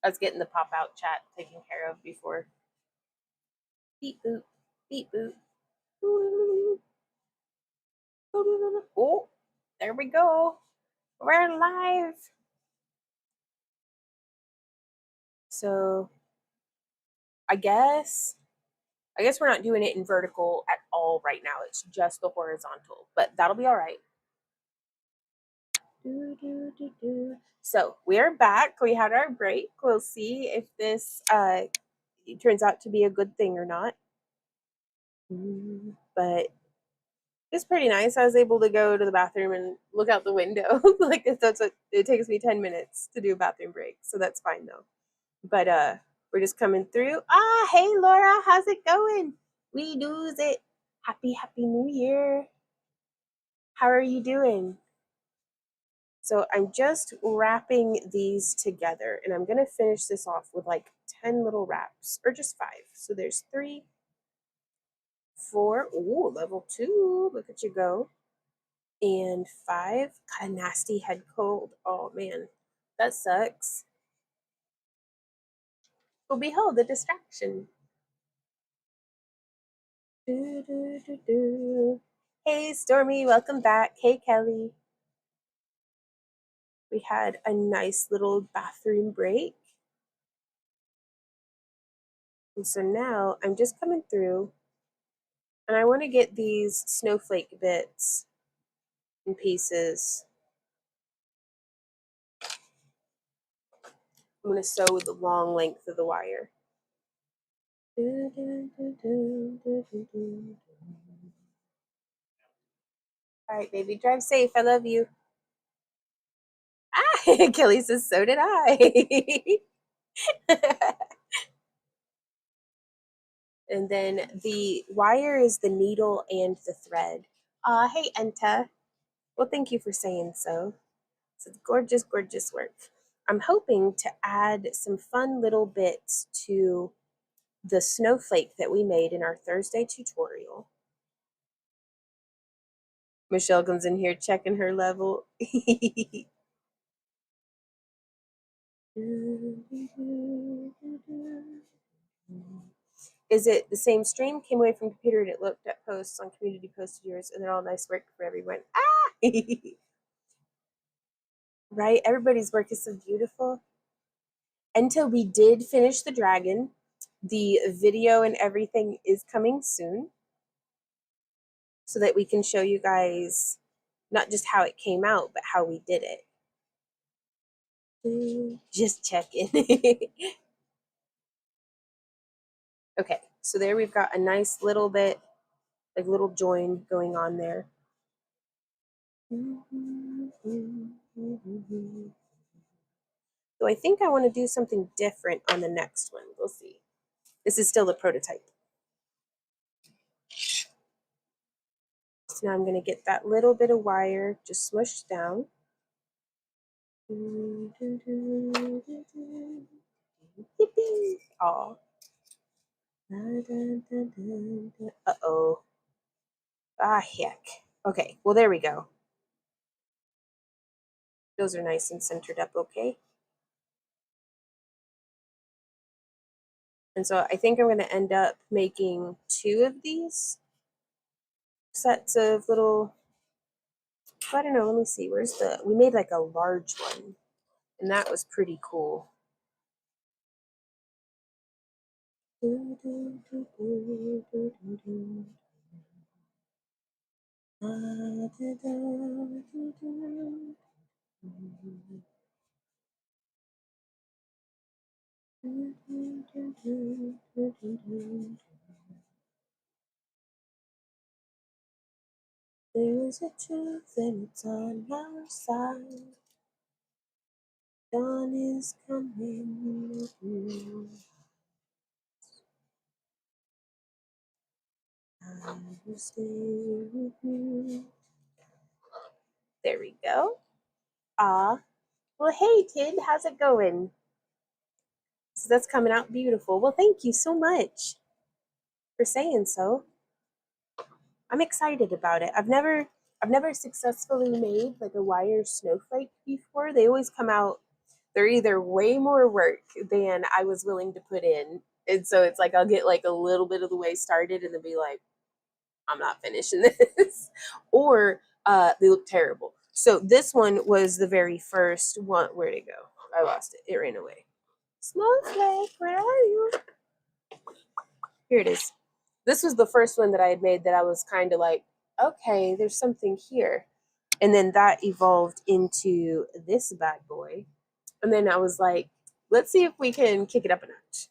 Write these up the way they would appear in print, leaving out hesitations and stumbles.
I was getting the pop-out chat taken care of before. Beep boop, beep boop. Oh, there we go. We're live. So I guess we're not doing it in vertical at all right now. It's just the horizontal, but that'll be all right. So we are back. We had our break. We'll see if this turns out to be a good thing or not. But it's pretty nice. I was able to go to the bathroom and look out the window. Like that's what it takes me 10 minutes to do a bathroom break. So that's fine though. But we're just coming through. Ah, hey Laura, how's it going? We do's it. Happy New Year. How are you doing? So I'm just wrapping these together and I'm gonna finish this off with like 10 little wraps or just 5. So there's 3, 4. Ooh, level 2. Look at you go. And 5. Got a nasty head cold. Oh man, that sucks. Well, behold the distraction. Hey Stormy, welcome back. Hey Kelly. We had a nice little bathroom break. And so now I'm just coming through and I want to get these snowflake bits and pieces. I'm going to sew with the long length of the wire. All right, baby, drive safe. I love you. Ah, Kelly says, so did I. And then the wire is the needle and the thread. Hey, Enta. Well, thank you for saying so. It's gorgeous, gorgeous work. I'm hoping to add some fun little bits to the snowflake that we made in our Thursday tutorial. Michelle comes in here checking her level. Is it the same stream? Came away from computer and it looked at posts on community posted yours and they're all nice work for everyone. Ah! Right? Everybody's work is so beautiful. Until we did finish the dragon, the video and everything is coming soon so that we can show you guys not just how it came out, but how we did it. Just checking. Okay, so there we've got a nice little bit, like little join going on there. So I think I want to do something different on the next one. We'll see. This is still the prototype. So now I'm going to get that little bit of wire just smushed down. Yippee! Aw. Uh-oh. Ah, heck. Okay, well, there we go. Those are nice and centered up okay. And so I think I'm going to end up making 2 of these sets of little, I don't know, let me see, where's we made like a large one, and that was pretty cool. There is a truth and it's on our side. Dawn is coming. I will stay with you. There we go. Well, hey, Tid, how's it going? So that's coming out beautiful. Well, thank you so much for saying so. I'm excited about it. I've never successfully made like a wire snowflake before. They always come out they're either way more work than I was willing to put in. And so it's like I'll get like a little bit of the way started and then be like, I'm not finishing this. Or they look terrible. So this one was the very first one. Where'd it go? I lost it. It ran away. Snowflake, where are you? Here it is. This was the first one that I had made that I was kind of like, okay, there's something here. And then that evolved into this bad boy. And then I was like, let's see if we can kick it up a notch.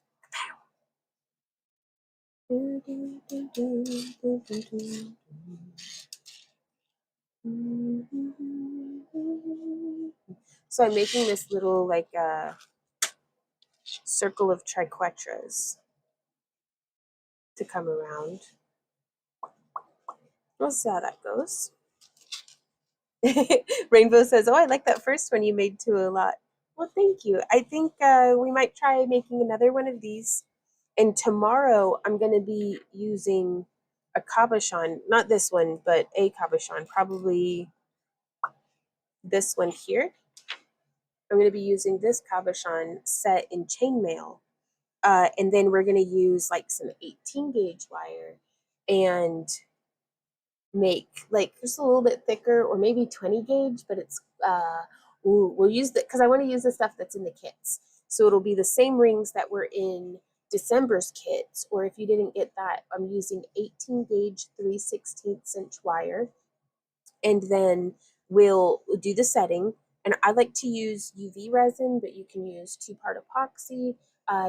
So I'm making this little like circle of triquetras to come around. We'll see how that goes. Rainbow says, oh, I like that first one you made too a lot. Well, thank you. I think we might try making another one of these. And tomorrow I'm going to be using a cabochon, not this one, but a cabochon, probably this one here. I'm going to be using this cabochon set in chainmail. And then we're going to use like some 18 gauge wire and make like just a little bit thicker, or maybe 20 gauge, but it's we'll use that because I want to use the stuff that's in the kits. So it'll be the same rings that were in December's kits, or if you didn't get that, I'm using 18 gauge 3/16 inch wire, and then we'll do the setting. And I like to use UV resin, but you can use 2-part epoxy.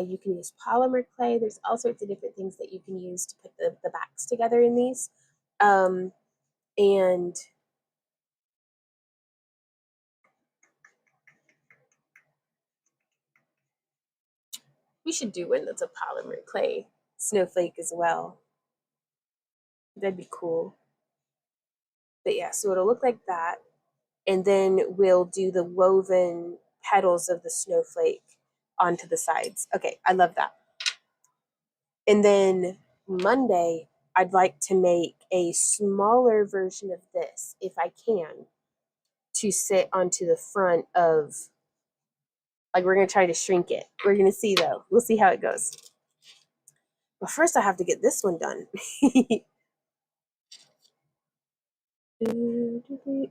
You can use polymer clay. There's all sorts of different things that you can use to put the backs together in these. And we should do one that's a polymer clay snowflake as well. That'd be cool. But yeah, so it'll look like that. And then we'll do the woven petals of the snowflake onto the sides. Okay, I love that. And then Monday, I'd like to make a smaller version of this, if I can, to sit onto the front of, like, we're going to try to shrink it. We're going to see, though. We'll see how it goes. But first, I have to get this one done.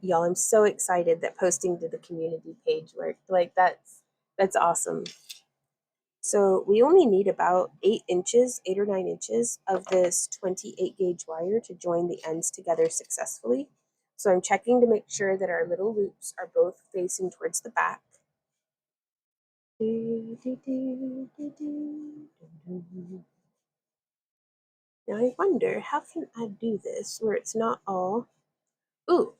Y'all, I'm so excited that posting to the community page worked. Like, that's awesome. So we only need about 8 inches, 8 or 9 inches of this 28 gauge wire to join the ends together successfully. So I'm checking to make sure that our little loops are both facing towards the back. Now I wonder, how can I do this where it's not all... Ooh,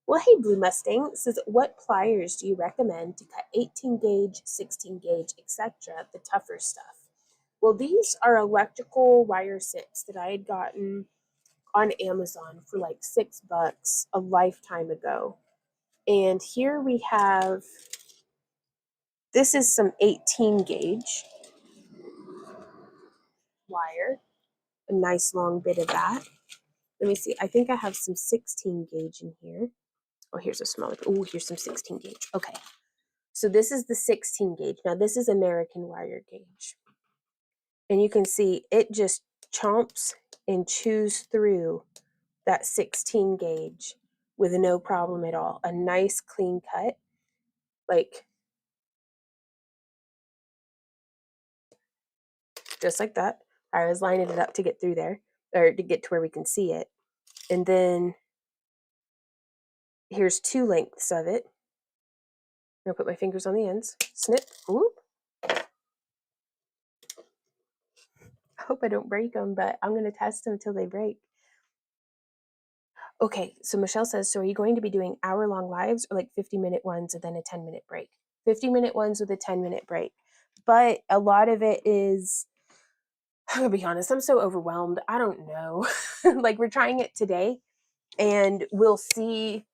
well, hey, Blue Mustang says, what pliers do you recommend to cut 18 gauge, 16 gauge, etc., the tougher stuff? Well, these are electrical wire sips that I had gotten on Amazon for like $6 a lifetime ago. And here we have, this is some 18 gauge wire, a nice long bit of that. Let me see, I think I have some 16 gauge in here. Oh, here's a smaller, oh, here's some 16 gauge. Okay, so this is the 16 gauge. Now this is American wire gauge. And you can see it just chomps and chews through that 16 gauge with no problem at all. A nice clean cut, like just like that. I was lining it up to get through there, or to get to where we can see it. And then here's 2 lengths of it. I'm gonna put my fingers on the ends, snip, whoop. I hope I don't break them, but I'm gonna test them until they break. Okay, so Michelle says, so are you going to be doing hour-long lives or like 50-minute ones and then a 10-minute break? 50-minute ones with a 10-minute break. But a lot of it is, I'm gonna be honest, I'm so overwhelmed. I don't know. Like, we're trying it today and we'll see.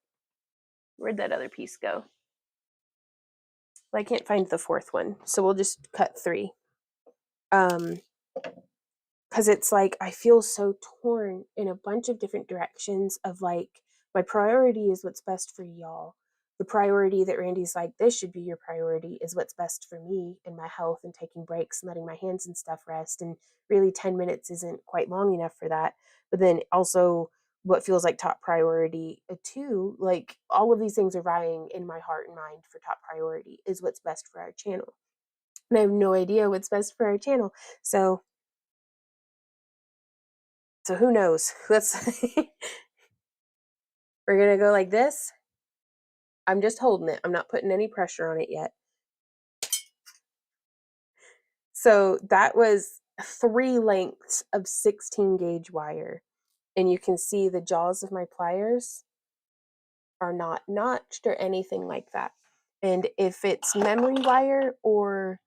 Where'd that other piece go? Well, I can't find the 4th one, so we'll just cut 3. Because it's like I feel so torn in a bunch of different directions of like, my priority is what's best for y'all. the priority that Randy's like, this should be your priority, is what's best for me and my health and taking breaks and letting my hands and stuff rest. And really 10 minutes isn't quite long enough for that. But then also what feels like top priority too, like all of these things are vying in my heart and mind for top priority is what's best for our channel. And I have no idea what's best for our channel. So who knows? Let's we're gonna go like this. I'm just holding it. I'm not putting any pressure on it yet. So that was 3 lengths of 16 gauge wire. And you can see the jaws of my pliers are not notched or anything like that. And if it's memory wire or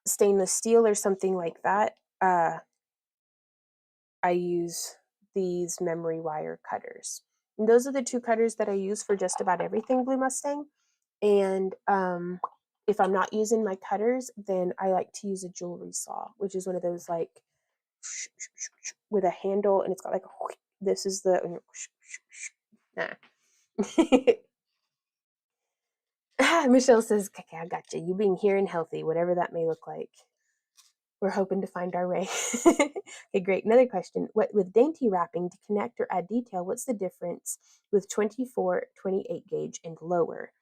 stainless steel or something like that, I use these memory wire cutters. And those are the 2 cutters that I use for just about everything Blue Mustang. And if I'm not using my cutters, then I like to use a jewelry saw, which is one of those like with a handle, and it's got like a, this is the Michelle says, okay, I got you. You being here and healthy, whatever that may look like. We're hoping to find our way. Okay, great. Another question. What with dainty wrapping to connect or add detail, what's the difference with 24, 28 gauge and lower?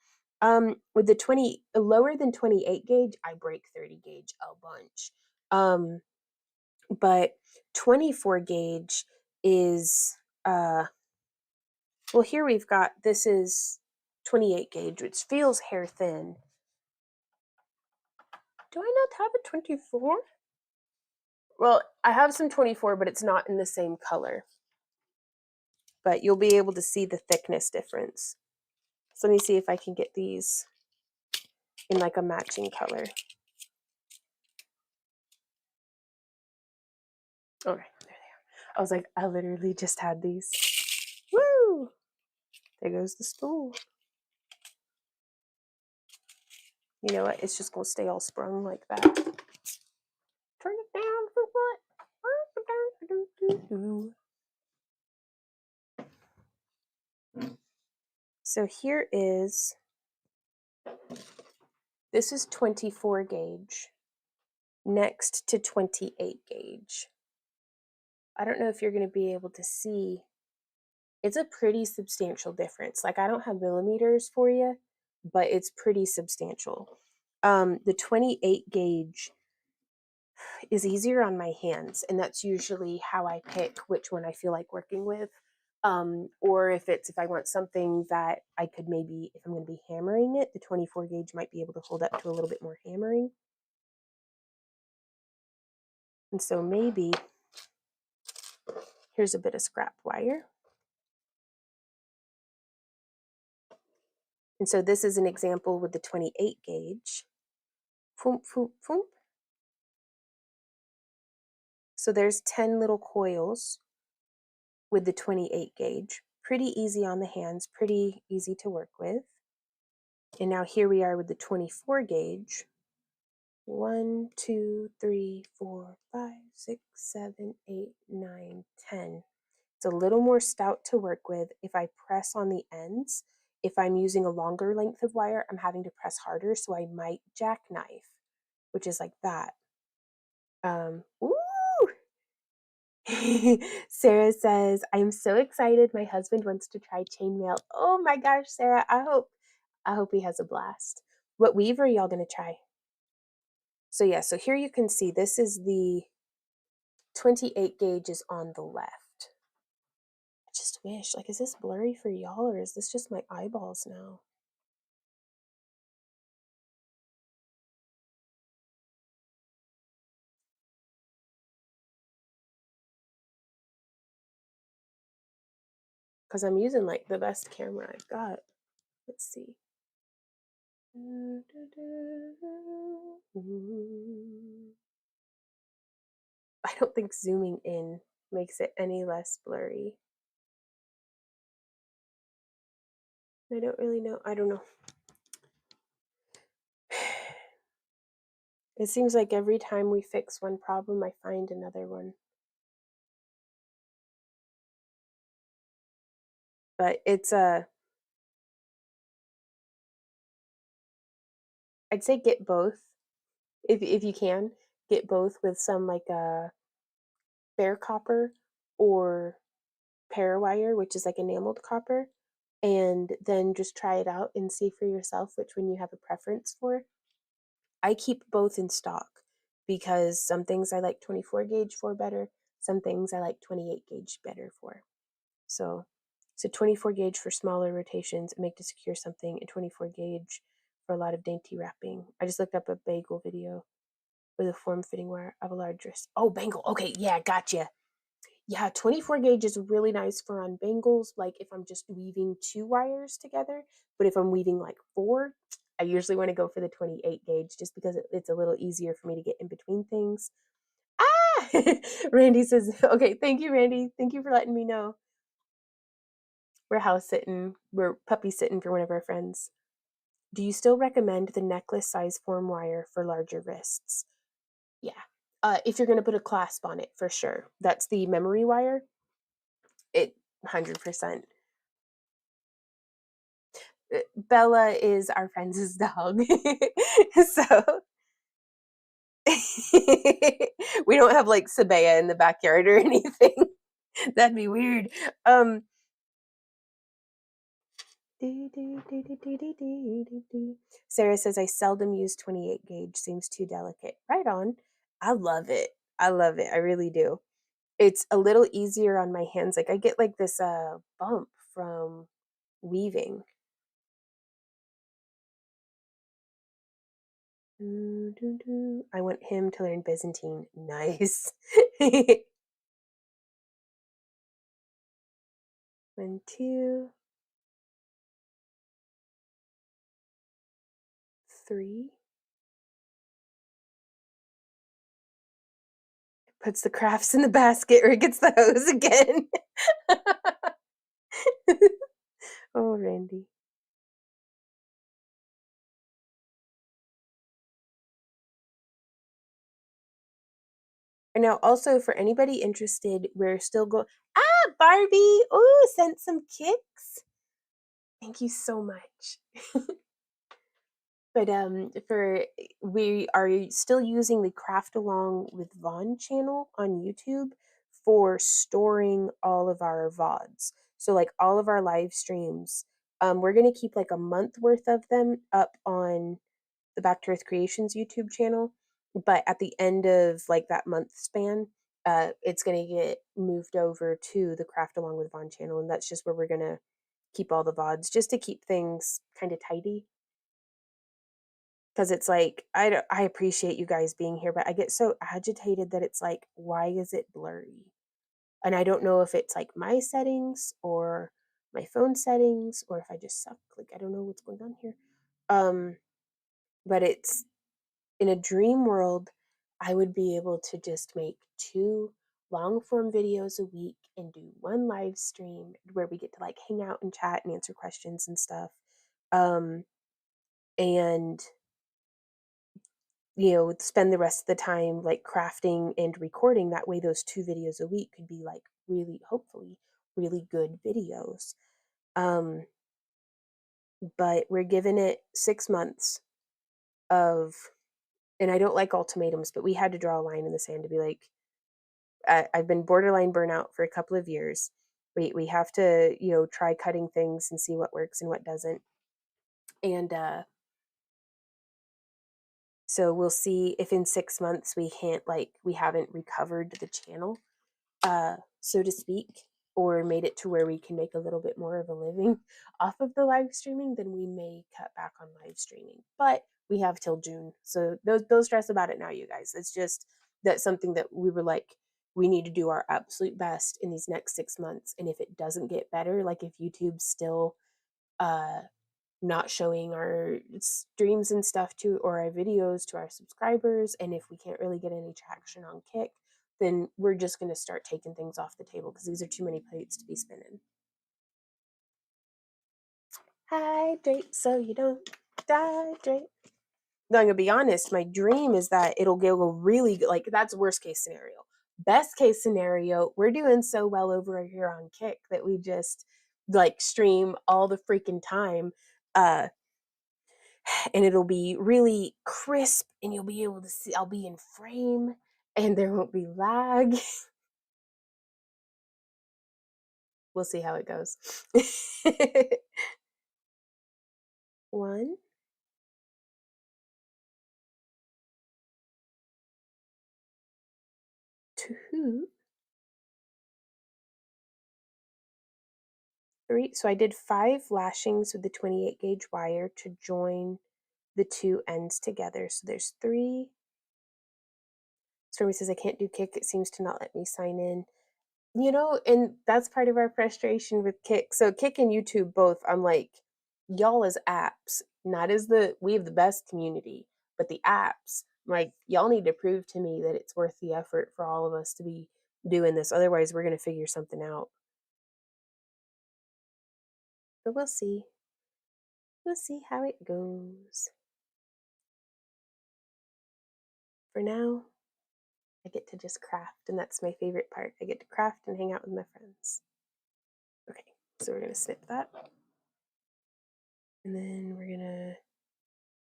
With the 20 lower than 28 gauge, I break 30 gauge a bunch. But 24 gauge is well, here we've got, this is 28 gauge, which feels hair thin. Do I not have a 24? Well, I have some 24, but it's not in the same color. But you'll be able to see the thickness difference. So let me see if I can get these in like a matching color. Okay, there they are. I was like, I literally just had these. Woo! There goes the spool. You know what? It's just gonna stay all sprung like that. Turn it down for what? So here is, this is 24 gauge next to 28 gauge. I don't know if you're going to be able to see. It's a pretty substantial difference. Like, I don't have millimeters for you, but it's pretty substantial. The 28 gauge is easier on my hands, and that's usually how I pick which one I feel like working with. Or if I want something that I could maybe, if I'm going to be hammering it, the 24 gauge might be able to hold up to a little bit more hammering. And so maybe here's a bit of scrap wire. And so this is an example with the 28 gauge. Foomp, foomp, foomp. So there's 10 little coils with the 28 gauge. Pretty easy on the hands, pretty easy to work with. And now here we are with the 24 gauge. 1, 2, 3, 4, 5, 6, 7, 8, 9, 10. It's a little more stout to work with. If I press on the ends, if I'm using a longer length of wire, I'm having to press harder, so I might jackknife, which is like that. Ooh! Sarah says, I'm so excited. My husband wants to try chainmail. Oh my gosh, Sarah, I hope he has a blast. What weave are y'all gonna try? So yeah, so here you can see this is the 28 gauge is on the left. I just wish, like, is this blurry for y'all or is this just my eyeballs now? Because I'm using like the best camera I've got. Let's see. I don't think zooming in makes it any less blurry. I don't really know. I don't know. It seems like every time we fix one problem, I find another one. But it's I'd say get both if you can. Get both with some like a bare copper or parawire, which is like enameled copper, and then just try it out and see for yourself which one you have a preference for. I keep both in stock because some things I like 24 gauge for better, some things I like 28 gauge better for. So, so 24 gauge for smaller rotations and make to secure something, and 24 gauge for a lot of dainty wrapping. I just looked up a bagel video with a form-fitting wire of a large wrist. Oh, bangle. Okay, yeah, gotcha. Yeah, 24 gauge is really nice for on bangles, like if I'm just weaving two wires together. But if I'm weaving like four, I usually want to go for the 28 gauge just because it's a little easier for me to get in between things. Ah! Randy says, okay, thank you, Randy. Thank you for letting me know. We're house sitting, we're puppy sitting for one of our friends. Do you still recommend the necklace size form wire for larger wrists? Yeah. If you're going to put a clasp on it, for sure. That's the memory wire. It 100%. Bella is our friend's dog. So we don't have like Sabea in the backyard or anything. That'd be weird. Sarah says I seldom use 28 gauge, seems too delicate. Right on. I love it. I love it. I really do. It's a little easier on my hands. Like I get like this bump from weaving. I want him to learn Byzantine. Nice. 1, 2, 3. Puts the crafts in the basket or gets the hose again. Oh, Randy. And now, also for anybody interested, we're still going. Ah, Barbie! Oh, sent some kicks. Thank you so much. But for we are still using the Craft Along with Vaughn channel on YouTube for storing all of our VODs. So like all of our live streams, we're gonna keep like a month worth of them up on the Back to Earth Creations YouTube channel. But at the end of like that month span, it's gonna get moved over to the Craft Along with Vaughn channel, and that's just where we're gonna keep all the VODs just to keep things kind of tidy. Because it's like I appreciate you guys being here, but I get so agitated that it's like, why is it blurry? And I don't know if it's like my settings or my phone settings or if I just suck. Like I don't know what's going on here. Um, but it's in a dream world, I would be able to just make 2 long form videos a week and do 1 live stream where we get to like hang out and chat and answer questions and stuff. Um, and spend the rest of the time like crafting and recording. That way, those 2 videos a week could be like really, hopefully, really good videos. Um, but we're giving it 6 months of, and I don't like ultimatums, but we had to draw a line in the sand to be like, I've been borderline burnout for a couple of years. We have to, try cutting things and see what works and what doesn't. And so we'll see if in 6 months we haven't recovered the channel, so to speak, or made it to where we can make a little bit more of a living off of the live streaming, then we may cut back on live streaming. But we have till June. So don't stress about it now, you guys. It's just that's something that we were like, we need to do our absolute best in these next 6 months. And if it doesn't get better, like if YouTube's still uh not showing our streams and stuff to or our videos to our subscribers, and if we can't really get any traction on Kick, then we're just going to start taking things off the table because these are too many plates to be spinning. Hydrate so you don't dehydrate. No, I'm gonna be honest, my dream is that it'll go really good. Like that's worst case scenario. Best case scenario, we're doing so well over here on Kick that we just like stream all the freaking time. and it'll be really crisp and you'll be able to see, I'll be in frame and there won't be lag. We'll see how it goes. 1, 2, 3. So I did 5 lashings with the 28 gauge wire to join the 2 ends together. So there's 3. Stormy says, I can't do Kick. It seems to not let me sign in. And that's part of our frustration with Kick. So Kick and YouTube both, I'm like, y'all as apps, not as we have the best community, but the apps, like, y'all need to prove to me that it's worth the effort for all of us to be doing this. Otherwise, we're going to figure something out. But we'll see. We'll see how it goes. For now, I get to just craft, and that's my favorite part. I get to craft and hang out with my friends. Okay, so we're going to snip that. And then we're going to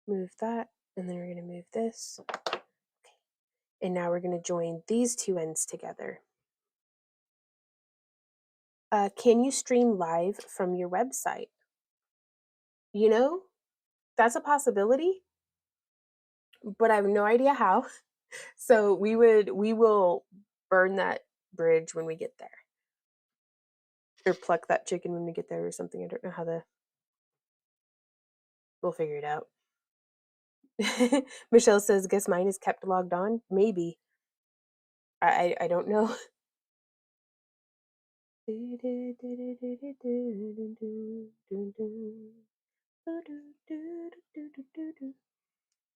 move that, and then we're going to move this. Okay. And now we're going to join these 2 ends together. Can you stream live from your website? That's a possibility, but I have no idea how. So we will burn that bridge when we get there. Or pluck that chicken when we get there or something. I don't know how we'll figure it out. Michelle says, guess mine is kept logged on. Maybe. I don't know.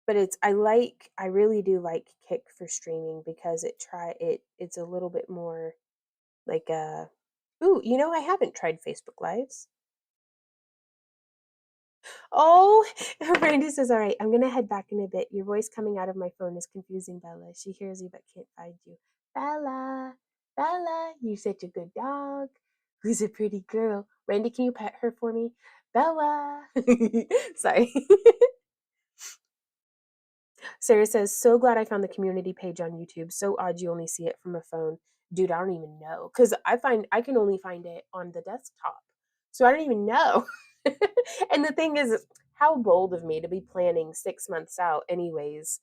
But I really do like Kick for streaming because it's a little bit more like I haven't tried Facebook Lives. Oh, Randy says, all right, I'm gonna head back in a bit. Your voice coming out of my phone is confusing Bella. She hears you but can't find you. Bella, you're such a good dog. Who's a pretty girl? Randy, can you pet her for me? Bella. Sorry. Sarah says, so glad I found the community page on YouTube. So odd you only see it from a phone. Dude, I don't even know. Because I can only find it on the desktop. So I don't even know. And the thing is, how bold of me to be planning 6 months out anyways.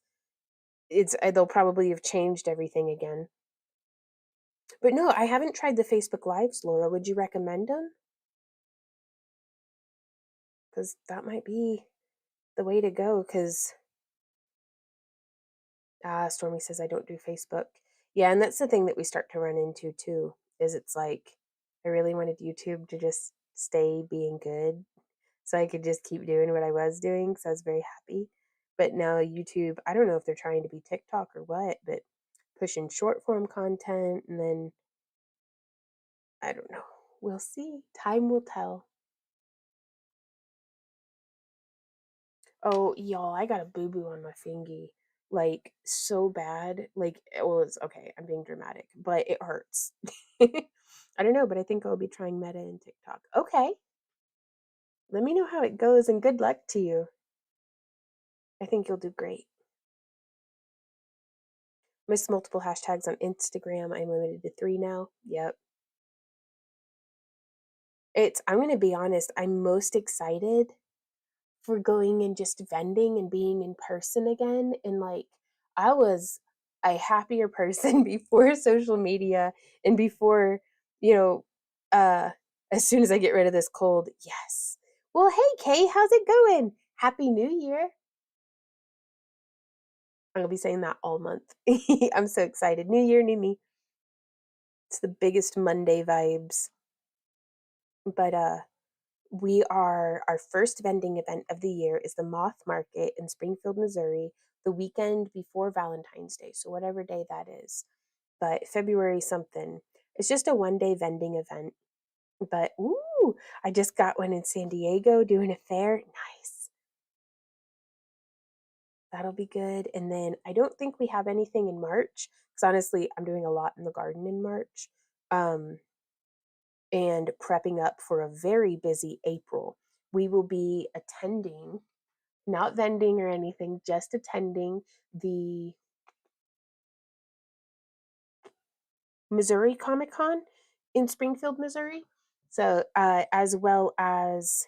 They'll probably have changed everything again. But no, I haven't tried the Facebook Lives, Laura. Would you recommend them? Because that might be the way to go. Because Stormy says I don't do Facebook. Yeah, and that's the thing that we start to run into too, is it's like I really wanted YouTube to just stay being good so I could just keep doing what I was doing because I was very happy. But now YouTube, I don't know if they're trying to be TikTok or what, but pushing short form content and then I don't know. We'll see. Time will tell. Oh, y'all, I got a boo boo on my fingy. Like, so bad. Like, well, it's okay. I'm being dramatic, but it hurts. I don't know, but I think I'll be trying Meta and TikTok. Okay. Let me know how it goes and good luck to you. I think you'll do great. Missed multiple hashtags on Instagram. I'm limited to 3 now. Yep. I'm going to be honest, I'm most excited for going and just vending and being in person again. And like, I was a happier person before social media and before, you know, as soon as I get rid of this cold. Yes. Well, hey, Kay, how's it going? Happy New Year. I'm going to be saying that all month. I'm so excited. New Year, new me. It's the biggest Monday vibes. But our first vending event of the year is the Moth Market in Springfield, Missouri, the weekend before Valentine's Day. So whatever day that is, but February something. It's just a 1-day vending event. But I just got one in San Diego doing a fair. Nice. That'll be good. And then I don't think we have anything in March because honestly, I'm doing a lot in the garden in March. And prepping up for a very busy April. We will be attending not vending or anything, just attending the Missouri Comic Con in Springfield, Missouri. So, as well as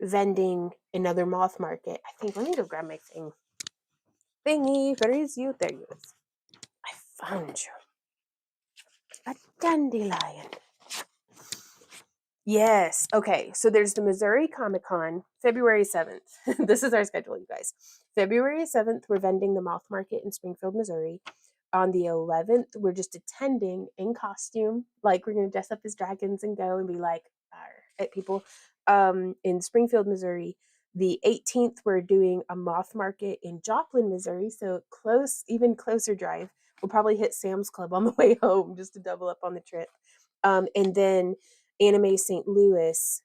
vending another moth market. I think, let me go grab my thing. Thingy, where is you? There you is. I found you. A dandelion. Yes. Okay. So there's the Missouri Comic Con, February 7th. This is our schedule, you guys. February 7th, we're vending the Moth Market in Springfield, Missouri. On the 11th, we're just attending in costume. Like, we're going to dress up as dragons and go and be like, at people in Springfield, Missouri. The 18th, we're doing a Moth Market in Joplin, Missouri. So close, even closer drive. We'll probably hit Sam's Club on the way home just to double up on the trip. And then Anime St. Louis,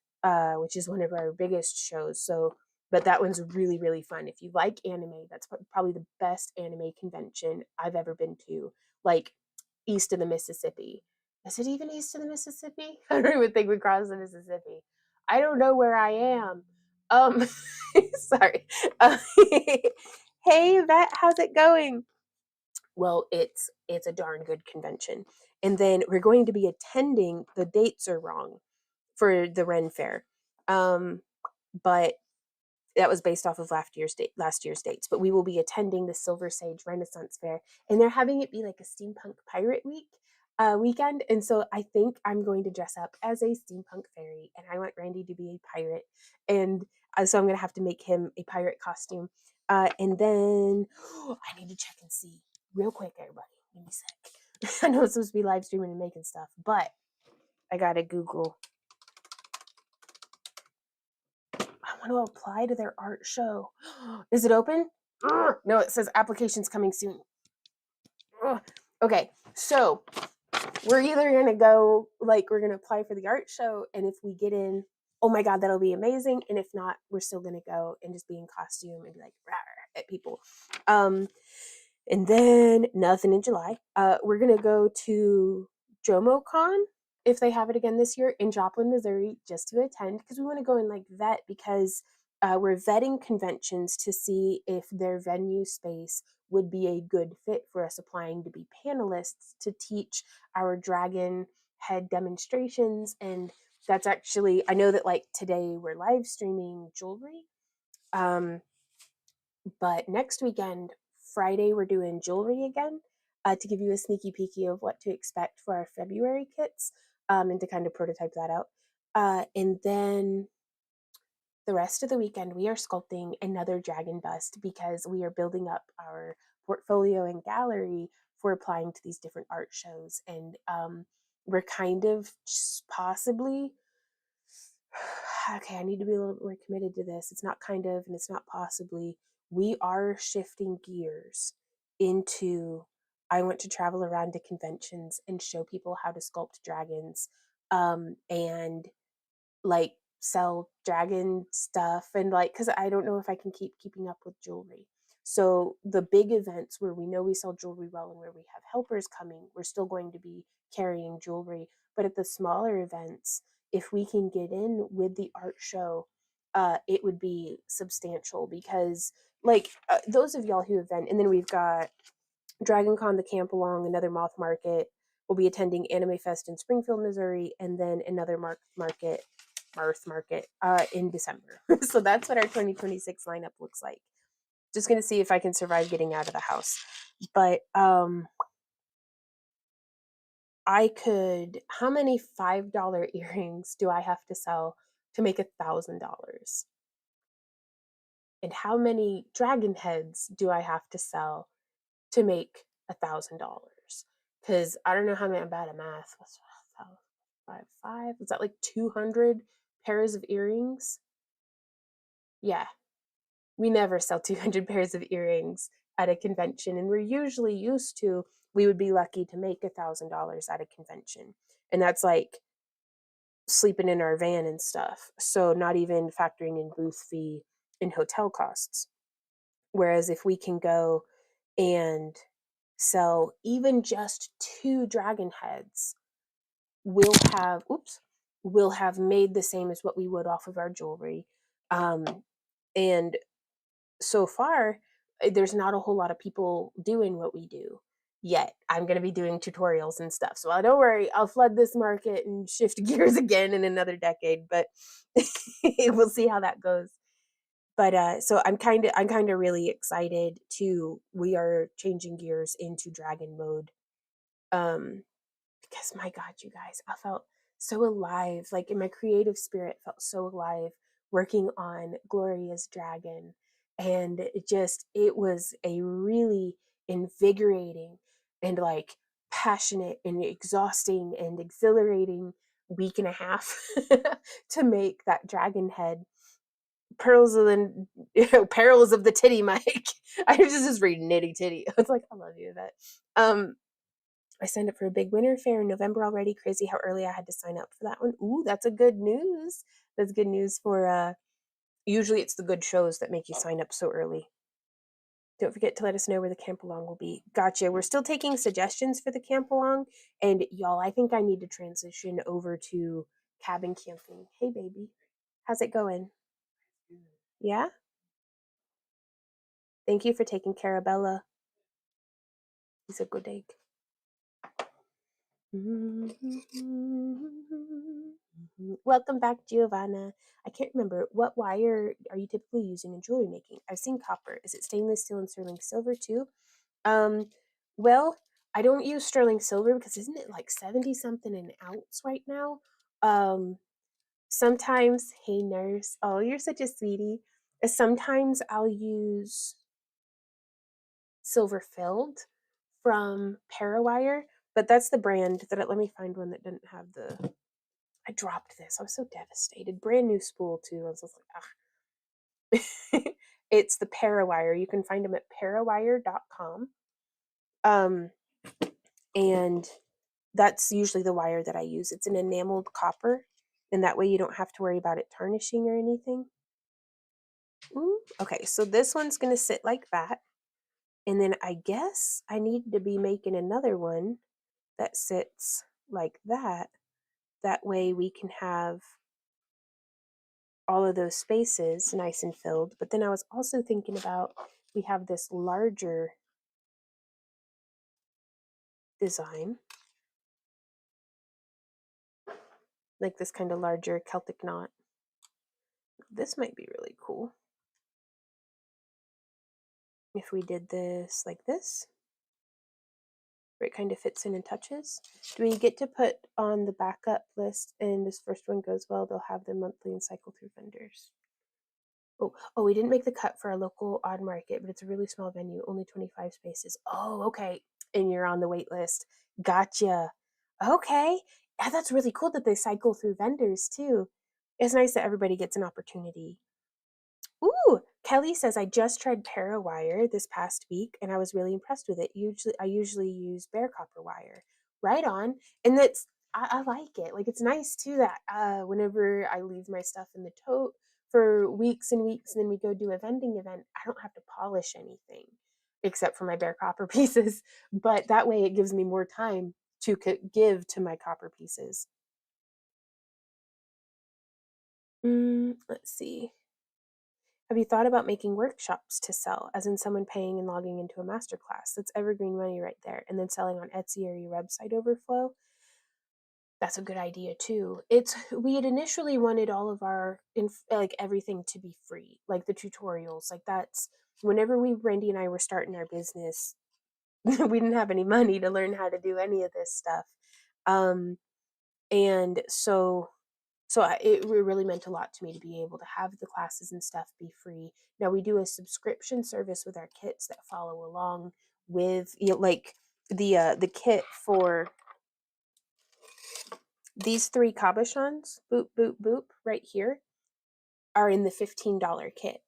which is one of our biggest shows. So, but that one's really, really fun. If you like anime, that's probably the best anime convention I've ever been to, like east of the Mississippi. Is it even east of the Mississippi? I don't even think we crossed the Mississippi. I don't know where I am. Sorry. Hey, Vet, how's it going? Well, it's a darn good convention. And then we're going to be attending, the dates are wrong for the Ren Fair. But that was based off of last year's dates. But we will be attending the Silver Sage Renaissance Fair, and they're having it be like a steampunk pirate weekend. And so I think I'm going to dress up as a steampunk fairy, and I want Randy to be a pirate. And so I'm going to have to make him a pirate costume. And then I need to check and see real quick, everybody. Give me a sec. I know it's supposed to be live streaming and making stuff, but I got to Google. I want to apply to their art show. Is it open? No, it says applications coming soon. Okay, so we're either going to go, like, we're going to apply for the art show, and if we get in, oh my God, that'll be amazing. And if not, we're still going to go and just be in costume and be like, rawr, at people. And then nothing in July. We're going to go to JomoCon, if they have it again this year, in Joplin, Missouri, just to attend, because we want to go and like vet, because we're vetting conventions to see if their venue space would be a good fit for us applying to be panelists to teach our dragon head demonstrations. And that's actually, I know that like today we're live streaming jewelry, but next weekend, Friday, we're doing jewelry again, to give you a sneaky peeky of what to expect for our February kits, and to kind of prototype that out. And then the rest of the weekend, we are sculpting another dragon bust, because we are building up our portfolio and gallery for applying to these different art shows. And we're kind of possibly, okay, I need to be a little more committed to this. It's not kind of, and it's not possibly. We are shifting gears into, I want to travel around to conventions and show people how to sculpt dragons, and like sell dragon stuff, and like, because I don't know if I can keep keeping up with jewelry. So the big events where we know we sell jewelry well and where we have helpers coming, we're still going to be carrying jewelry. But at the smaller events, if we can get in with the art show, it would be substantial, because like, those of y'all who have been, and then we've got DragonCon, the Camp Along, another moth market. We'll be attending Anime Fest in Springfield, Missouri, and then another Marth market in December. So that's what our 2026 lineup looks like. Just going to see if I can survive getting out of the house. But I could, how many $5 earrings do I have to sell to make $1,000? And how many dragon heads do I have to sell to make $1,000? Because I don't know how many, I'm bad at math. What's five? Is that like 200 pairs of earrings? Yeah, we never sell 200 pairs of earrings at a convention, and we're usually used to, we would be lucky to make $1,000 at a convention, and that's like sleeping in our van and stuff. So not even factoring in booth fee and hotel costs. Whereas if we can go and sell even just 2 dragon heads, we'll have made the same as what we would off of our jewelry. And so far, there's not a whole lot of people doing what we do yet. I'm going to be doing tutorials and stuff. So don't worry, I'll flood this market and shift gears again in another decade, but we'll see how that goes. But so I'm kind of really excited to we are changing gears into dragon mode. Um because my god, you guys, I felt so alive, like in my creative spirit felt so alive working on Gloria's dragon, and it was a really invigorating and like passionate and exhausting and exhilarating week and a half to make that dragon head. Pearls of the perils of the titty Mike. I was just reading nitty titty. I was like, I love you, that. I signed up for a big winter fair in November already. Crazy how early I had to sign up for that one. Ooh, that's a good news. That's good news for usually it's the good shows that make you sign up so early. Don't forget to let us know where the camp along will be. Gotcha. We're still taking suggestions for the camp along, and y'all, I think I need to transition over to cabin camping. Hey baby. How's it going? Yeah? Thank you for taking care of Bella. He's a good egg. Welcome back, Giovanna. I can't remember, what wire are you typically using in jewelry making? I've seen copper. Is it stainless steel and sterling silver too? Um, well, I don't use sterling silver because isn't it like 70 something an ounce right now? Um, Sometimes, hey nurse, oh, you're such a sweetie. Sometimes I'll use silver filled from Parawire, but that's the brand that let me find one that didn't have the. I dropped this. I was so devastated. Brand new spool too. I was just like, ah. It's the Parawire. You can find them at parawire.com. Um, and that's usually the wire that I use. It's an enameled copper, and that way you don't have to worry about it tarnishing or anything. Ooh. Okay, so this one's gonna sit like that. And then I guess I need to be making another one that sits like that. That way we can have all of those spaces nice and filled. But then I was also thinking about we have this larger design, like this kind of larger Celtic knot. This might be really cool if we did this like this, where it kind of fits in and touches. Do we get to put on the backup list and this first one goes well, they'll have them monthly and cycle through vendors? Oh, we didn't make the cut for our local odd market, but it's a really small venue, only 25 spaces. Oh, okay. And you're on the wait list. Gotcha. Okay. Yeah, that's really cool that they cycle through vendors too. It's nice that everybody gets an opportunity. Ooh, Kelly says I just tried Parawire this past week and I was really impressed with it. I usually use bare copper wire. Right on. And I like it. Like it's nice too that whenever I leave my stuff in the tote for weeks and weeks and then we go do a vending event, I don't have to polish anything except for my bare copper pieces. But that way it gives me more time to give to my copper pieces. Let's see. Have you thought about making workshops to sell, as in someone paying and logging into a masterclass? That's evergreen money right there. And then selling on Etsy or your website overflow. That's a good idea too. We had initially wanted all of our like everything to be free, like the tutorials. Like that's whenever Randy and I were starting our business, we didn't have any money to learn how to do any of this stuff. And it really meant a lot to me to be able to have the classes and stuff be free. Now we do a subscription service with our kits that follow along with like the kit for these three cabochons, boop boop boop, right here, are in the $15 kit.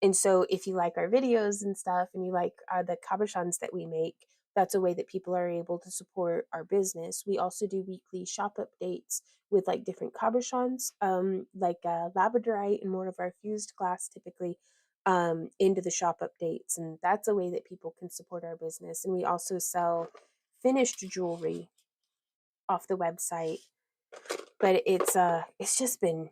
And so if you like our videos and stuff and you like the cabochons that we make, that's a way that people are able to support our business. We also do weekly shop updates with like different cabochons, like labradorite and more of our fused glass typically into the shop updates. And that's a way that people can support our business. And we also sell finished jewelry off the website. But it's just been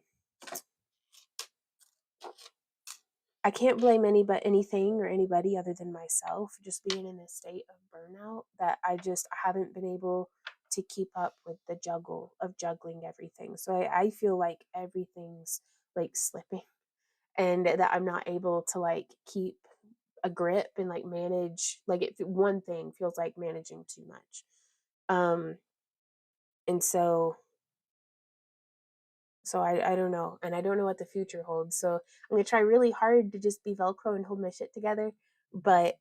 I can't blame anything or anybody other than myself, just being in a state of burnout that I haven't been able to keep up with the juggling everything. So I feel like everything's like slipping and that I'm not able to like keep a grip and like manage, like one thing feels like managing too much. And so I don't know, and I don't know what the future holds. So I'm gonna try really hard to just be Velcro and hold my shit together, but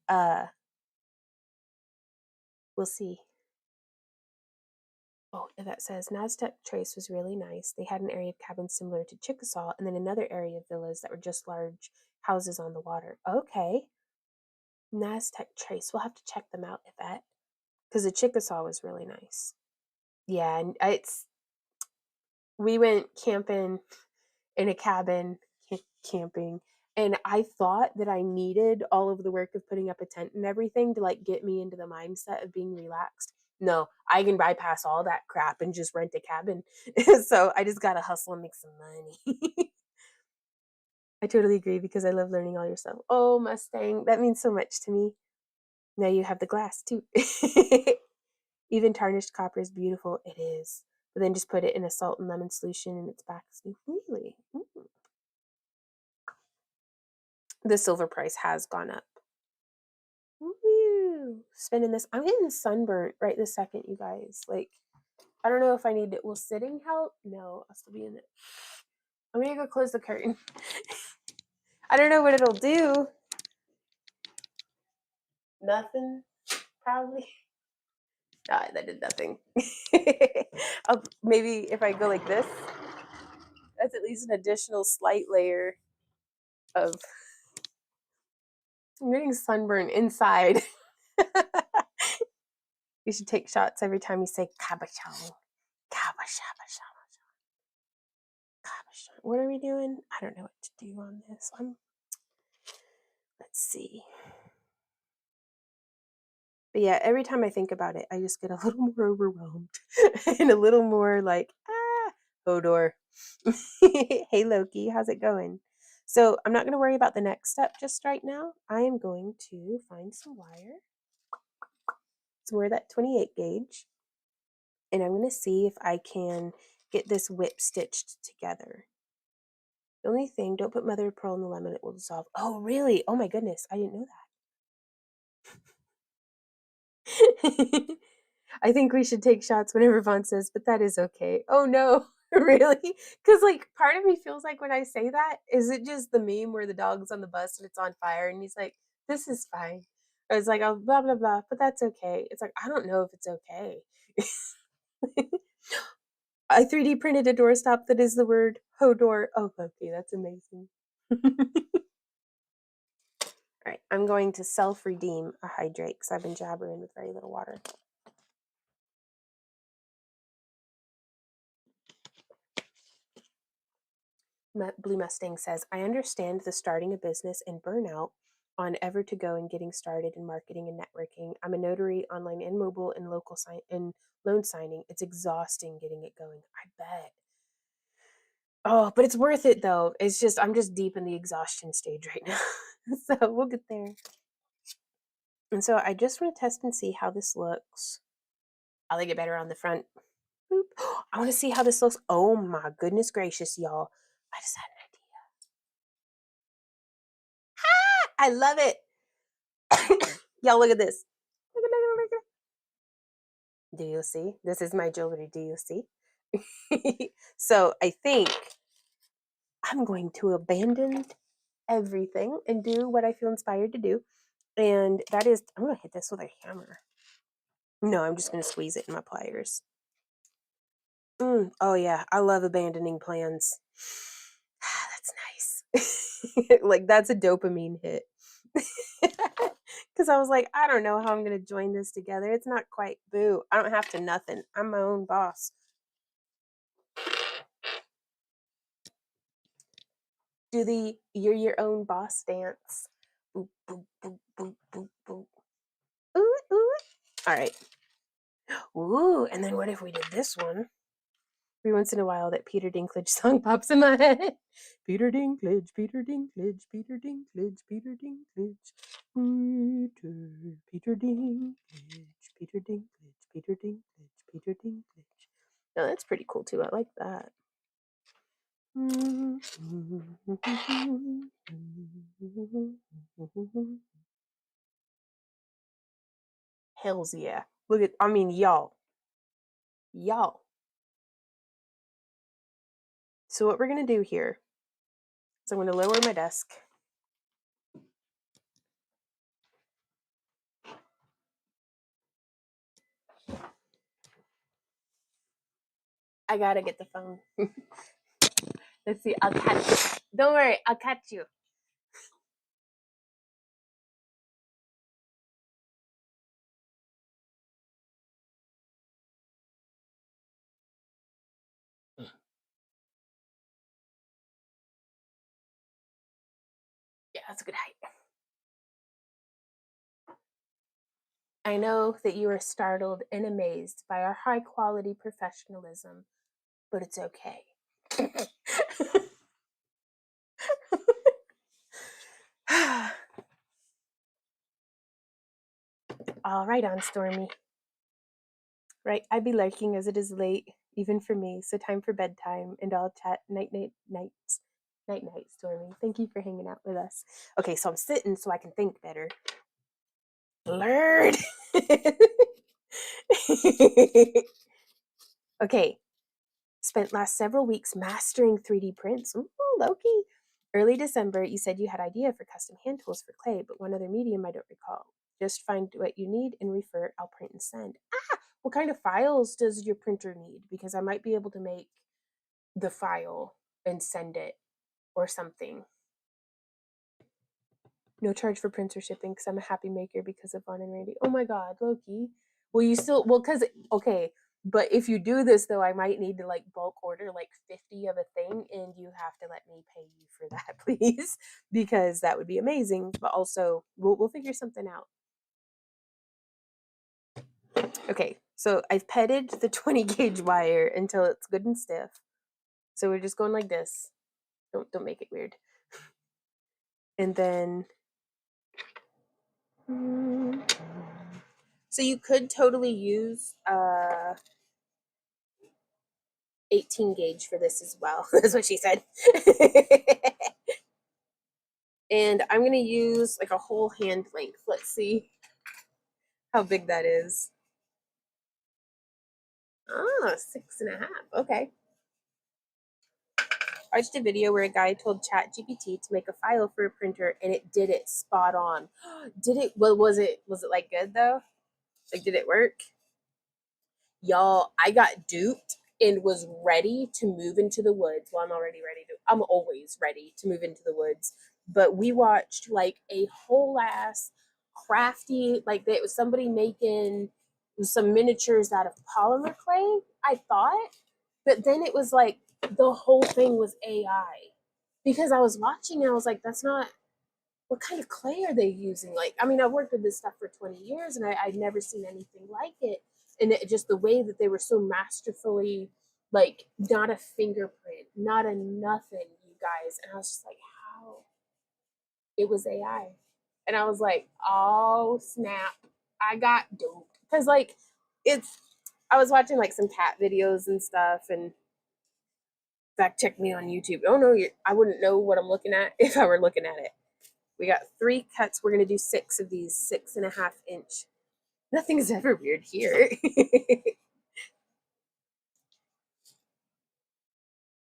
we'll see. Oh, that says Naztec Trace was really nice. They had an area of cabins similar to Chickasaw, and then another area of villas that were just large houses on the water. Okay, Naztec Trace. We'll have to check them out if that, because the Chickasaw was really nice. Yeah, and we went camping in a cabin, camping, and I thought that I needed all of the work of putting up a tent and everything to like get me into the mindset of being relaxed. No, I can bypass all that crap and just rent a cabin. So I just gotta hustle and make some money. I totally agree because I love learning all your stuff. Oh, Mustang, that means so much to me. Now you have the glass too. Even tarnished copper is beautiful. It is. But then just put it in a salt and lemon solution and it's back smooth. Really? The silver price has gone up. Woo! Spending this. I'm getting sunburnt right this second, you guys. Like, I don't know if I need it. Will sitting help? No, I'll still be in it. I'm gonna go close the curtain. I don't know what it'll do. Nothing, probably. That did nothing. Maybe if I go like this, that's at least an additional slight layer of. I'm getting sunburn inside. You should take shots every time you say cabochon. Cabochon. What are we doing? I don't know what to do on this. Let's see. But yeah, every time I think about it, I just get a little more overwhelmed and a little more like, Hodor. Hey, Loki, how's it going? So I'm not going to worry about the next step just right now. I am going to find some wire. So we're that 28 gauge. And I'm going to see if I can get this whip stitched together. The only thing, don't put mother of pearl in the lemon, it will dissolve. Oh, really? Oh my goodness, I didn't know that. I think we should take shots whenever Vaughn says, but that is okay. Oh no, really? Because like part of me feels like when I say that, is it just the meme where the dog's on the bus and it's on fire and he's like, this is fine. Or it's like, oh, blah, blah, blah, but that's okay. It's like, I don't know if it's okay. I 3D printed a doorstop that is the word Hodor. Oh, okay, that's amazing. All right, I'm going to self-redeem a hydrate because I've been jabbering with very little water. Blue Mustang says, I understand the starting a business and burnout on ever to go and getting started in marketing and networking. I'm a notary, online and mobile, and local and loan signing. It's exhausting getting it going. I bet. Oh, but it's worth it though. It's just I'm just deep in the exhaustion stage right now. So we'll get there. And so I just want to test and see how this looks. I like it better on the front. Boop. I want to see how this looks. Oh my goodness gracious, y'all. I just had an idea. I love it. Y'all, look at this. Look at. Do you see? This is my jewelry. Do you see? So I think I'm going to abandon everything and do what I feel inspired to do. And that is, I'm going to hit this with a hammer. No, I'm just going to squeeze it in my pliers. Oh, yeah. I love abandoning plans. That's nice. Like, that's a dopamine hit. Because I was like, I don't know how I'm going to join this together. It's not quite boo. I don't have to nothing. I'm my own boss. Do the you're your own boss dance. Boop, boop, boop, boop, boop, boop. Ooh, ooh. All right. Ooh, and then what if we did this one? Every once in a while, that Peter Dinklage song pops in my head. Peter Dinklage, Peter Dinklage, Peter Dinklage, Peter Dinklage, Peter Dinklage, Peter Dinklage, Peter Dinklage, Peter Dinklage. No, that's pretty cool too. I like that. Hells yeah. Look at, I mean, y'all. Y'all. So what we're going to do here is I'm going to lower my desk. I got to get the phone. Let's see. I'll catch you. Don't worry. I'll catch you. Yeah, that's a good height. I know that you are startled and amazed by our high quality professionalism, but it's okay. All right, on Stormy. Right, I be lurking as it is late, even for me, so time for bedtime, and I'll chat night, Stormy. Thank you for hanging out with us. Okay, so I'm sitting so I can think better. Learn. Okay, spent last several weeks mastering 3D prints. Ooh, Loki. Early December, you said you had idea for custom hand tools for clay, but one other medium I don't recall. Just find what you need and refer. I'll print and send. Ah, what kind of files does your printer need? Because I might be able to make the file and send it or something. No charge for printer shipping because I'm a happy maker because of Vaughn and Randy. Oh my God, Loki. Will you still, well, because, okay, but if you do this though, I might need to like bulk order like 50 of a thing and you have to let me pay you for that, please, because that would be amazing. But also, we'll figure something out. Okay, so I've petted the 20 gauge wire until it's good and stiff. So we're just going like this. Don't make it weird. And then so you could totally use 18 gauge for this as well. That's what she said. And I'm going to use like a whole hand length. Let's see how big that is. Ah, 6.5. Okay. I watched a video where a guy told ChatGPT to make a file for a printer and it did it spot on. Did it? Well, was it like good though? Like, did it work? Y'all, I got duped and was ready to move into the woods. Well, I'm always ready to move into the woods. But we watched like a whole ass crafty, like it was somebody making some miniatures out of polymer clay, I thought. But then it was like the whole thing was AI. Because I was watching and I was like, that's not, what kind of clay are they using? Like, I mean, I've worked with this stuff for 20 years and I'd never seen anything like it. And it, just the way that they were so masterfully, like, not a fingerprint, not a nothing, you guys. And I was just like, how? It was AI. And I was like, oh, snap. I got duped. Because, like, I was watching, like, some cat videos and stuff and fact check me on YouTube. Oh, no, I wouldn't know what I'm looking at if I were looking at it. We got 3 cuts. We're going to do 6 of these 6.5 inch. Nothing's ever weird here.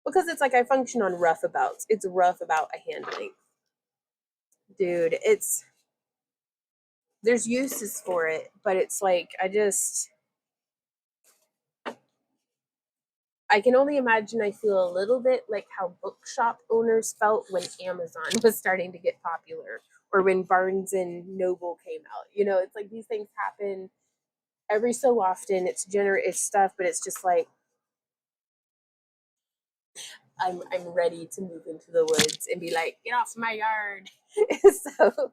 Because it's like I function on roughabouts. It's rough about a hand length. Dude, there's uses for it, but it's like, I can only imagine I feel a little bit like how bookshop owners felt when Amazon was starting to get popular or when Barnes and Noble came out. You know, it's like these things happen every so often. It's stuff, but it's just like I'm ready to move into the woods and be like, get off my yard. So,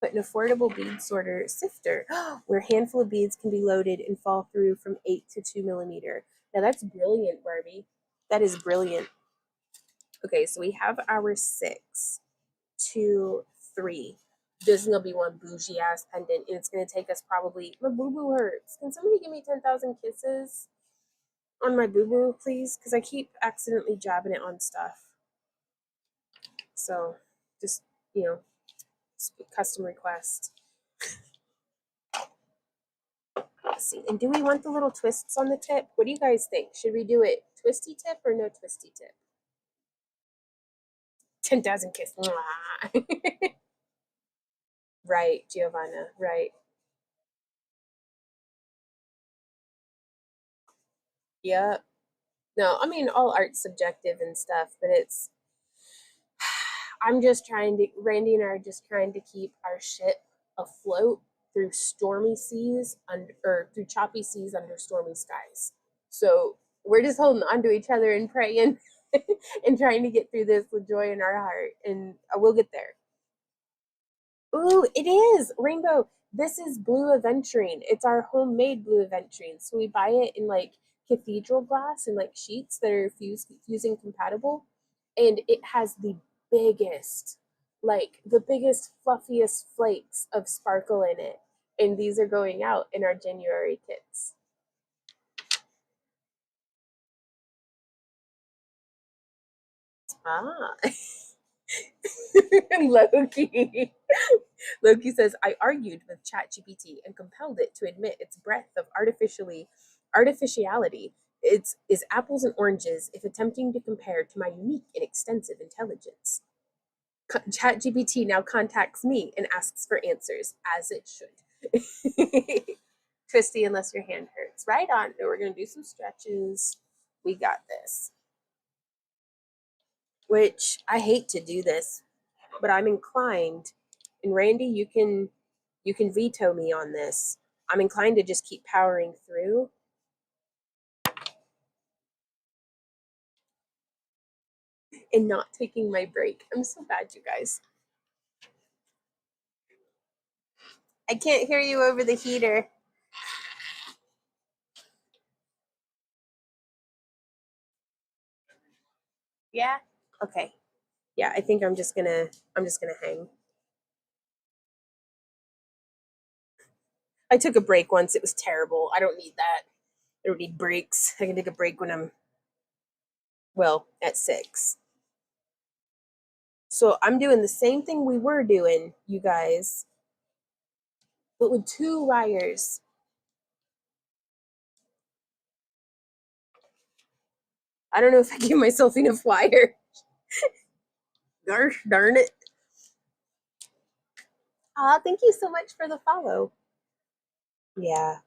but an affordable bead sorter sifter where a handful of beads can be loaded and fall through from 8 to 2 millimeter. Now that's brilliant, Barbie. That is brilliant. Okay, so we have our 6, 2, 3. This is gonna be one bougie ass pendant, and it's gonna take us probably. My boo boo hurts. Can somebody give me 10,000 kisses on my boo boo, please? Because I keep accidentally jabbing it on stuff. So, just you know, custom request. Let's see. And do we want the little twists on the tip? What do you guys think? Should we do it twisty tip or no twisty tip? 10,000 kisses. Right, Giovanna. Right. Yep. No, I mean all art's subjective and stuff, but it's I'm just trying to Randy and I are just trying to keep our ship afloat through stormy seas or through choppy seas under stormy skies. So we're just holding on to each other and praying and trying to get through this with joy in our heart, and we'll get there. Ooh, it is rainbow. This is blue aventurine. It's our homemade blue aventurine. So we buy it in like cathedral glass and like sheets that are fusing compatible, and it has the biggest, fluffiest flakes of sparkle in it. And these are going out in our January kits. Ah. Loki. Loki says, I argued with ChatGPT and compelled it to admit its breadth of artificiality. It's is apples and oranges if attempting to compare to my unique and extensive intelligence. ChatGPT now contacts me and asks for answers, as it should. Twisty, unless your hand hurts. Right on. We're gonna do some stretches. We got this. Which I hate to do this, but I'm inclined. And Randy, you can veto me on this. I'm inclined to just keep powering through and not taking my break. I'm so bad, you guys. I can't hear you over the heater. Yeah? Okay. Yeah, I think I'm just gonna hang. I took a break once. It was terrible. I don't need that. I don't need breaks. I can take a break when I'm at 6. So I'm doing the same thing we were doing, you guys, but with 2 wires. I don't know if I give myself enough wire. Gosh darn it. Aw, thank you so much for the follow. Yeah.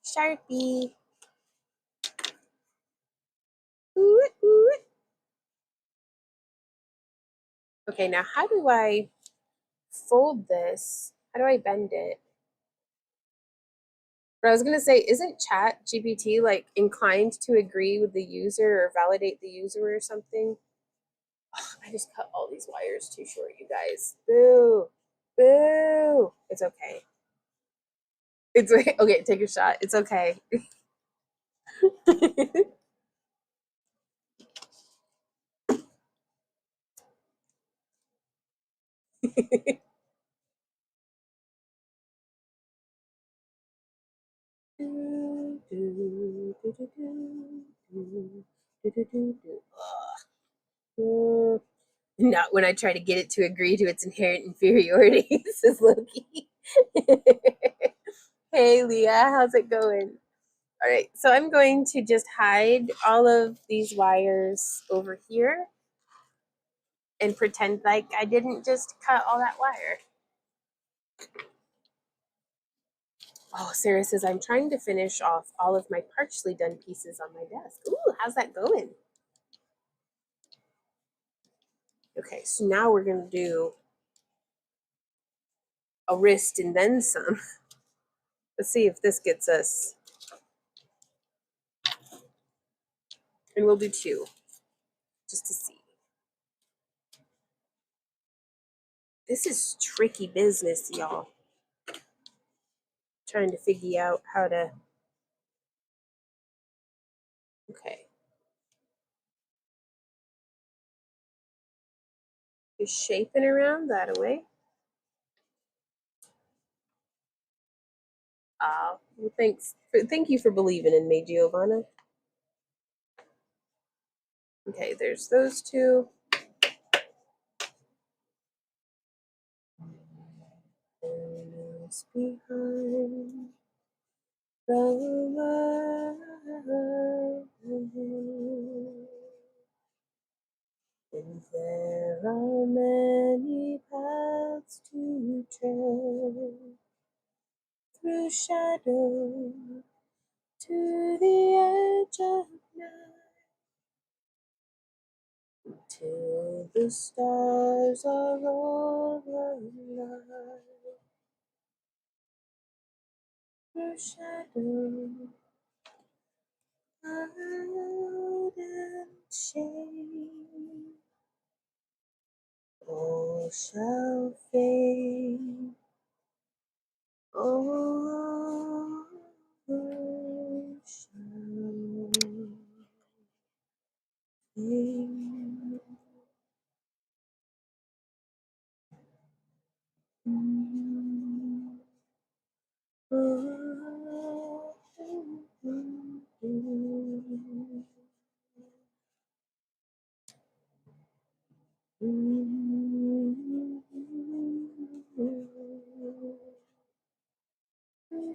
Sharpie. Ooh, ooh. Okay, now how do I fold this? How do I bend it? But I was gonna say, isn't Chat GPT like inclined to agree with the user or validate the user or something? Ugh, I just cut all these wires too short, you guys. Boo. Boo. It's okay. It's okay. Okay, take a shot. It's okay. Not when I try to get it to agree to its inherent inferiority, says Loki. Hey, Leah, how's it going? All right, so I'm going to just hide all of these wires over here and pretend like I didn't just cut all that wire. Oh, Sarah says, I'm trying to finish off all of my partially done pieces on my desk. Ooh, how's that going? Okay, so now we're going to do a wrist and then some. Let's see if this gets us. And we'll do 2 just to see. This is tricky business, y'all. Trying to figure out how to Okay. Just shaping around that away. Well, thank you for believing in me, Giovanna. Okay, there's those two. Behind the and there are many paths to tread through shadow to the edge of night till the stars are all alive. Through shadow, cloud and shade, all shall fade. All shall fade.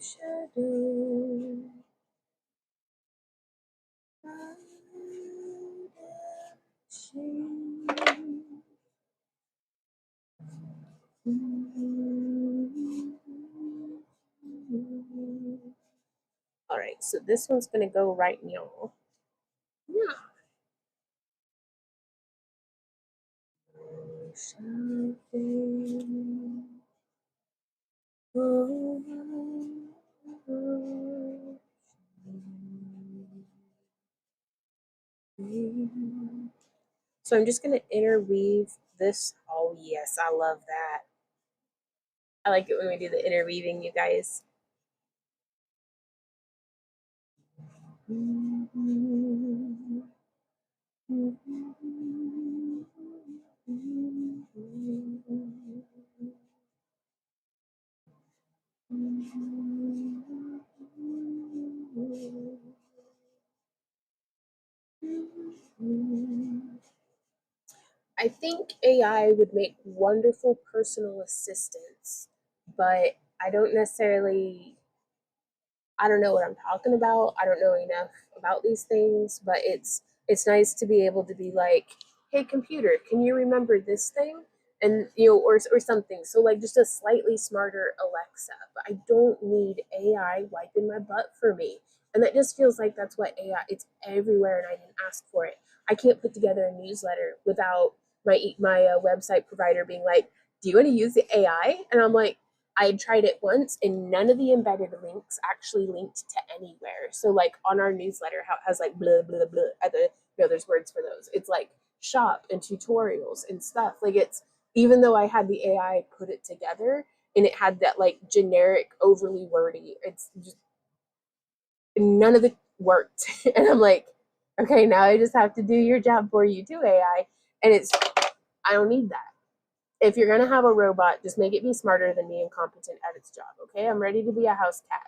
Shadow, all right, so this one's gonna go right now. Yeah. So I'm just going to interweave this. Oh, yes, I love that. I like it when we do the interweaving, you guys. I think AI would make wonderful personal assistants, but I don't necessarily, I don't know what I'm talking about. I don't know enough about these things, but it's nice to be able to be like, "Hey computer, can you remember this thing?" And or something. So like just a slightly smarter Alexa. But I don't need AI wiping my butt for me. And that just feels like that's what AI, it's everywhere and I didn't ask for it. I can't put together a newsletter without my website provider being like, "Do you want to use the AI?" And I'm like, I had tried it once and none of the embedded links actually linked to anywhere. So like on our newsletter, how it has like blah blah blah at the, there's words for those. It's like shop and tutorials and stuff. Like it's, even though I had the AI put it together and it had that like generic overly wordy, it's just none of it worked. And I'm like, okay, now I just have to do your job for you too, AI. And it's, I don't need that. If you're gonna have a robot, just make it be smarter than me and competent at its job. Okay, I'm ready to be a house cat.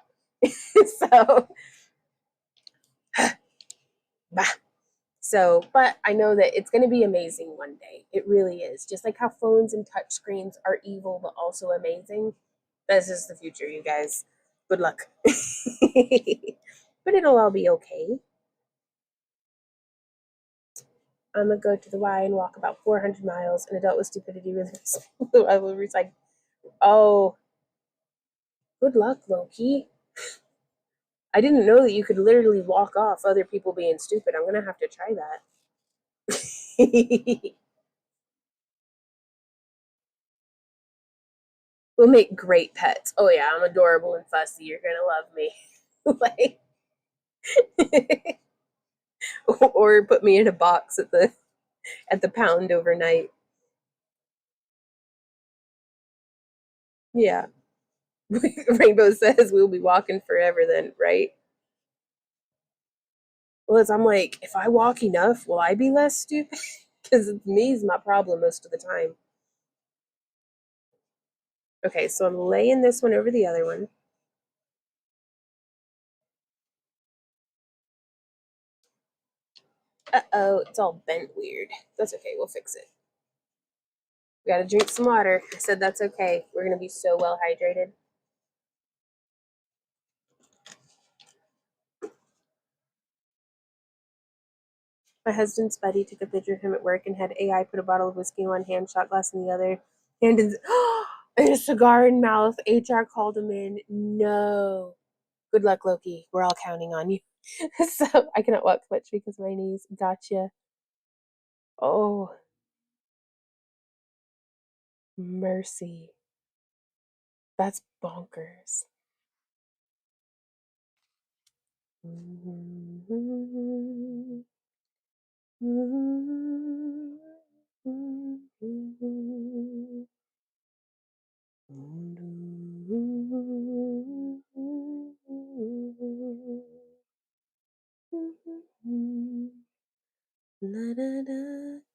so, but I know that it's gonna be amazing one day. It really is. Just like how phones and touch screens are evil but also amazing. This is the future, you guys. Good luck. But it'll all be okay. I'm gonna go to the Y and walk about 400 miles. An adult with stupidity really. I will recycle. Oh, good luck, Loki. I didn't know that you could literally walk off other people being stupid. I'm gonna have to try that. We'll make great pets. Oh yeah, I'm adorable and fussy. You're gonna love me. Like, or put me in a box at the pound overnight. Yeah. Rainbow says we'll be walking forever then, right? Well, I'm like, if I walk enough, will I be less stupid? Because me's my problem most of the time. Okay, so I'm laying this one over the other one. Uh-oh, it's all bent weird. That's okay, we'll fix it. We gotta drink some water. I said that's okay. We're gonna be so well hydrated. My husband's buddy took a picture of him at work and had AI put a bottle of whiskey in one hand, shot glass in the other, and a cigar in mouth. HR called him in. No. Good luck, Loki. We're all counting on you. So I cannot walk much because of my knees. Gotcha. Oh, mercy. That's bonkers.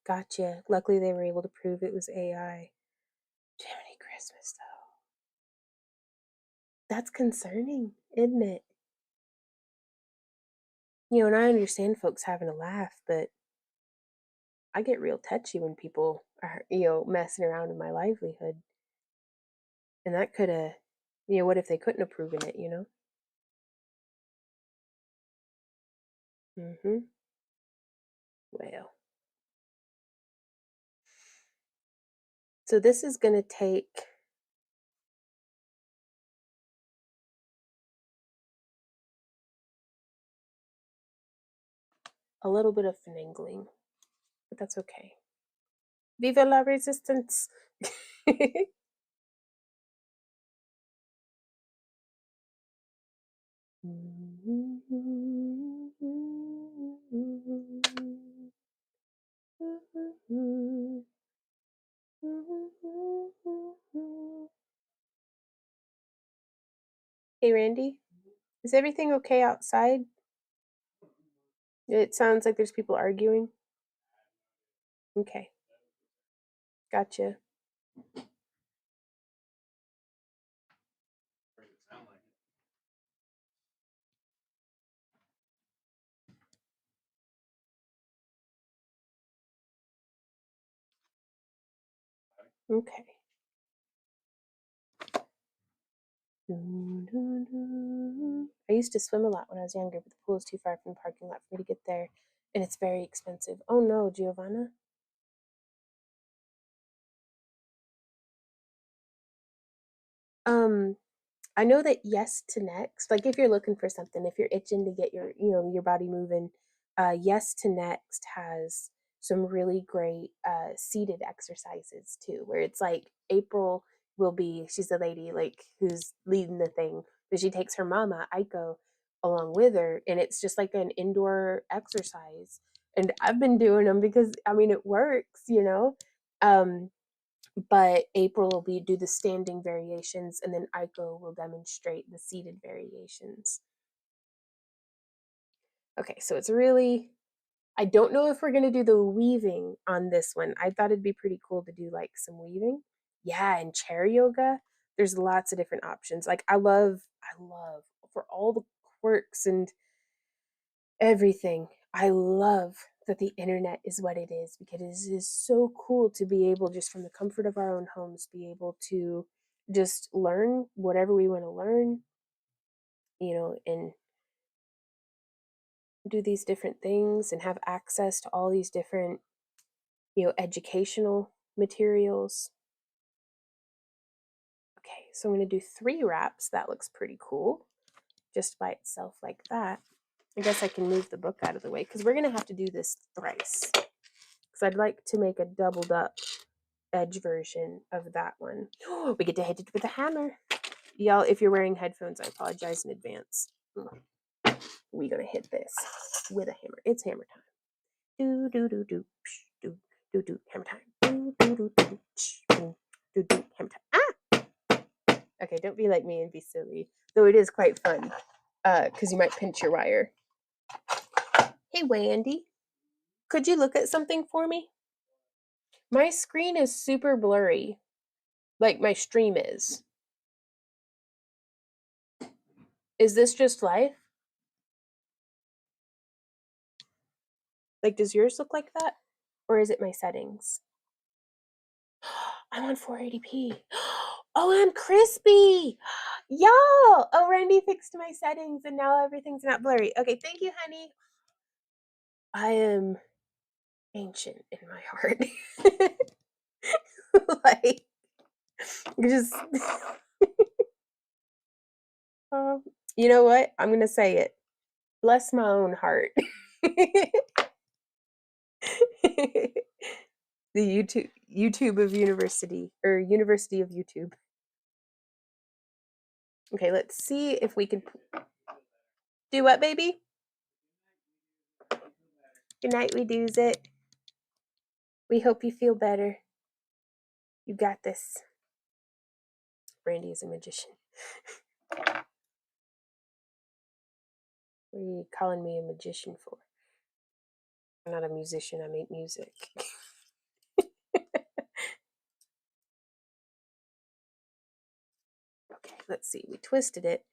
Gotcha. Luckily, they were able to prove it was AI. Jiminy Christmas, though. That's concerning, isn't it? And I understand folks having a laugh, but I get real touchy when people are, messing around in my livelihood. And that could have, what if they couldn't have proven it? Mm-hmm. Well, so this is going to take a little bit of finagling, but that's okay. Viva la resistance! Hey, Randy, is everything okay outside? It sounds like there's people arguing. Okay, gotcha. Okay. I used to swim a lot when I was younger, but the pool is too far from the parking lot for me to get there, and it's very expensive. Oh no, Giovanna. Um, I know that Yes to Next, like if you're looking for something, if you're itching to get your body moving, Yes to Next has some really great seated exercises too, where it's like April will be, she's the lady like who's leading the thing, but she takes her mama, Aiko, along with her, and it's just like an indoor exercise. And I've been doing them because I mean it works. Um, but April will do the standing variations, and then Aiko will demonstrate the seated variations. Okay, so it's really, I don't know if we're going to do the weaving on this one. I thought it'd be pretty cool to do like some weaving. Yeah, and chair yoga. There's lots of different options. Like I love for all the quirks and everything. I love that the internet is what it is because it is so cool to be able, just from the comfort of our own homes, be able to just learn whatever we want to learn, and do these different things and have access to all these different, educational materials. Okay, so I'm going to do 3 wraps. That looks pretty cool just by itself like that. I guess I can move the book out of the way because we're going to have to do this thrice. Because I'd like to make a doubled up edge version of that one. We get to hit it with a hammer. Y'all, if you're wearing headphones, I apologize in advance. We gonna hit this with a hammer. It's hammer time. Do do do do do do do hammer time. Do do do do do do hammer time. Ah! Okay, don't be like me and be silly. Though it is quite fun, because you might pinch your wire. Hey, Wendy, could you look at something for me? My screen is super blurry, like my stream is. Is this just life? Like, does yours look like that? Or is it my settings? I'm on 480p. Oh, I'm crispy. Y'all. Oh, Randy fixed my settings and now everything's not blurry. Okay, thank you, honey. I am ancient in my heart. Like, just, you know what? I'm going to say it. Bless my own heart. The YouTube of university, or University of YouTube. Okay, let's see if we can do what, baby? Good night, we do's it. We hope you feel better. You got this. Brandy is a magician. What are you calling me a magician for? I'm not a musician, I make music. Okay, let's see. We twisted it.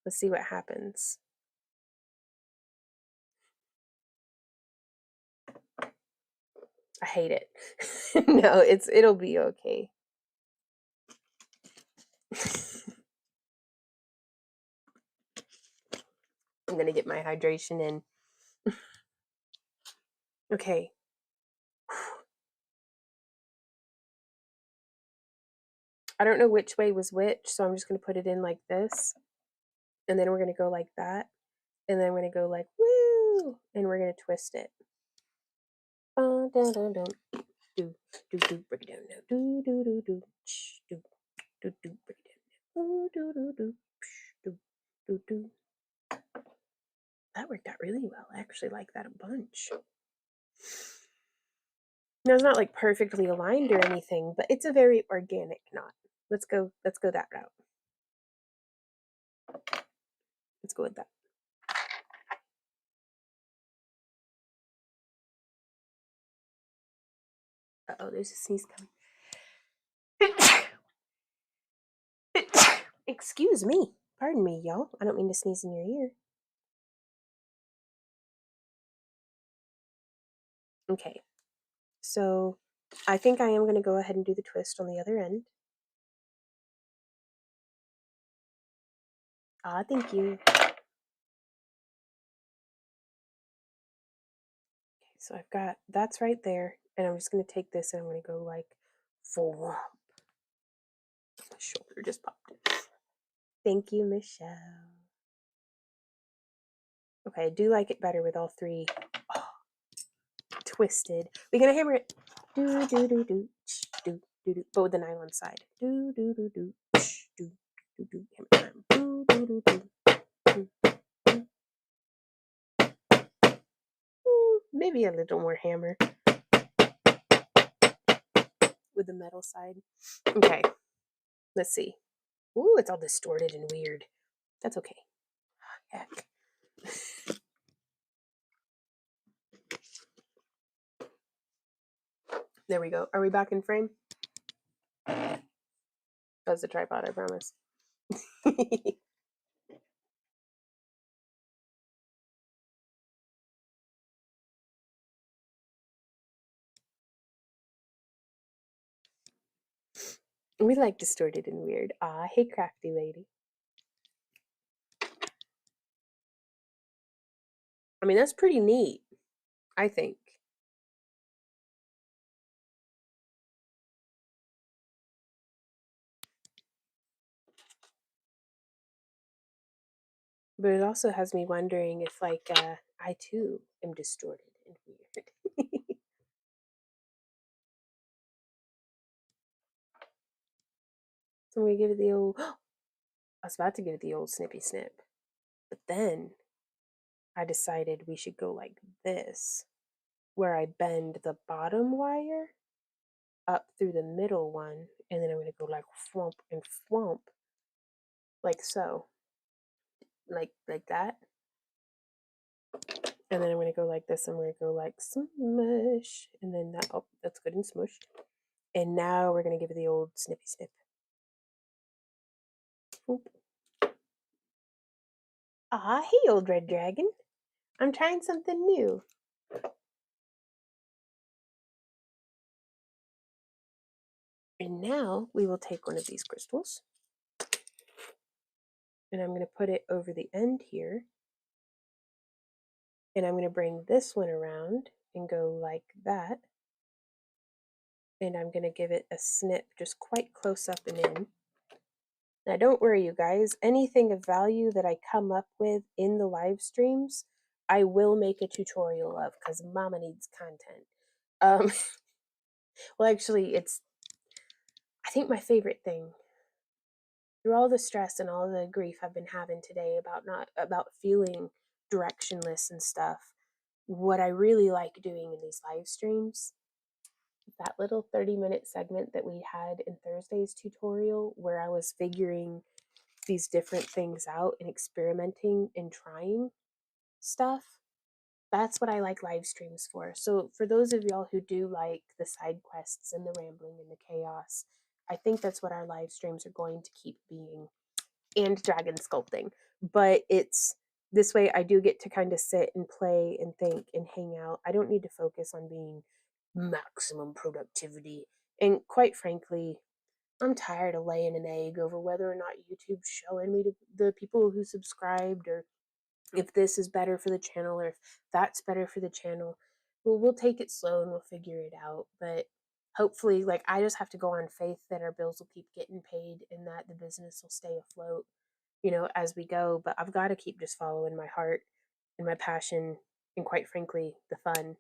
Let's see what happens. I hate it. No, it'll be okay. I'm gonna get my hydration in. Okay. I don't know which way was which, so I'm just gonna put it in like this. And then we're gonna go like that. And then we're gonna go like woo, and we're gonna twist it. Dun, dun, dun, dun. Do do do, break it down now. Do do do do, do do do, break it down. Do do do do, do do. That worked out really well. I actually like that a bunch. Now it's not like perfectly aligned or anything, but it's a very organic knot. Let's go that route. Let's go with that. Uh-oh, there's a sneeze coming. Excuse me. Pardon me, y'all. I don't mean to sneeze in your ear. Okay. So I think I am going to go ahead and do the twist on the other end. Ah, thank you. Okay, so I've got, that's right there. And I'm just going to take this and I'm going to go like full. My shoulder just popped. Thank you, Michelle. Okay, I do like it better with all three twisted. We're going to hammer it. Do, do, do, do, do, do, do. But with the nylon side. Do, do, do, do, do, do, do. Hammer time. Do, do, do, do. Maybe a little more hammer with the metal side. Okay, let's see. Ooh, it's all distorted and weird. That's okay. Heck. There we go. Are we back in frame? That's the tripod, I promise. We like distorted and weird. Ah, hey, crafty lady. I mean, that's pretty neat, I think. But it also has me wondering if, like, I too am distorted and weird. So we give it the old. I was about to give it the old snippy snip, but then I decided we should go like this, where I bend the bottom wire up through the middle one, and then I'm gonna go like thwomp and thwomp, like so, like that, And then I'm going to go like this. I'm going to go like smush. And then that, oh, that's good and smushed. And now we're going to give it the old snippy snip. Oop. Ah, hey, old red dragon. I'm trying something new. And now we will take one of these crystals. And I'm going to put it over the end here. And I'm going to bring this one around and go like that. And I'm going to give it a snip just quite close up and in. Now, don't worry, you guys. Anything of value that I come up with in the live streams, I will make a tutorial of because Mama needs content. Well, actually, I think my favorite thing through all the stress and all the grief I've been having today about feeling directionless and stuff. What I really like doing in these live streams, that little 30-minute segment that we had in Thursday's tutorial where I was figuring these different things out and experimenting and trying stuff, that's what I like live streams for. So for those of y'all who do like the side quests and the rambling and the chaos, I think that's what our live streams are going to keep being, and dragon sculpting. But it's this way I do get to kind of sit and play and think and hang out. I don't need to focus on being maximum productivity. And quite frankly, I'm tired of laying an egg over whether or not YouTube's showing me to the people who subscribed, or if this is better for the channel, or if that's better for the channel. Well, we'll take it slow and we'll figure it out. But hopefully, like, I just have to go on faith that our bills will keep getting paid and that the business will stay afloat, as we go. But I've got to keep just following my heart and my passion and, quite frankly, the fun.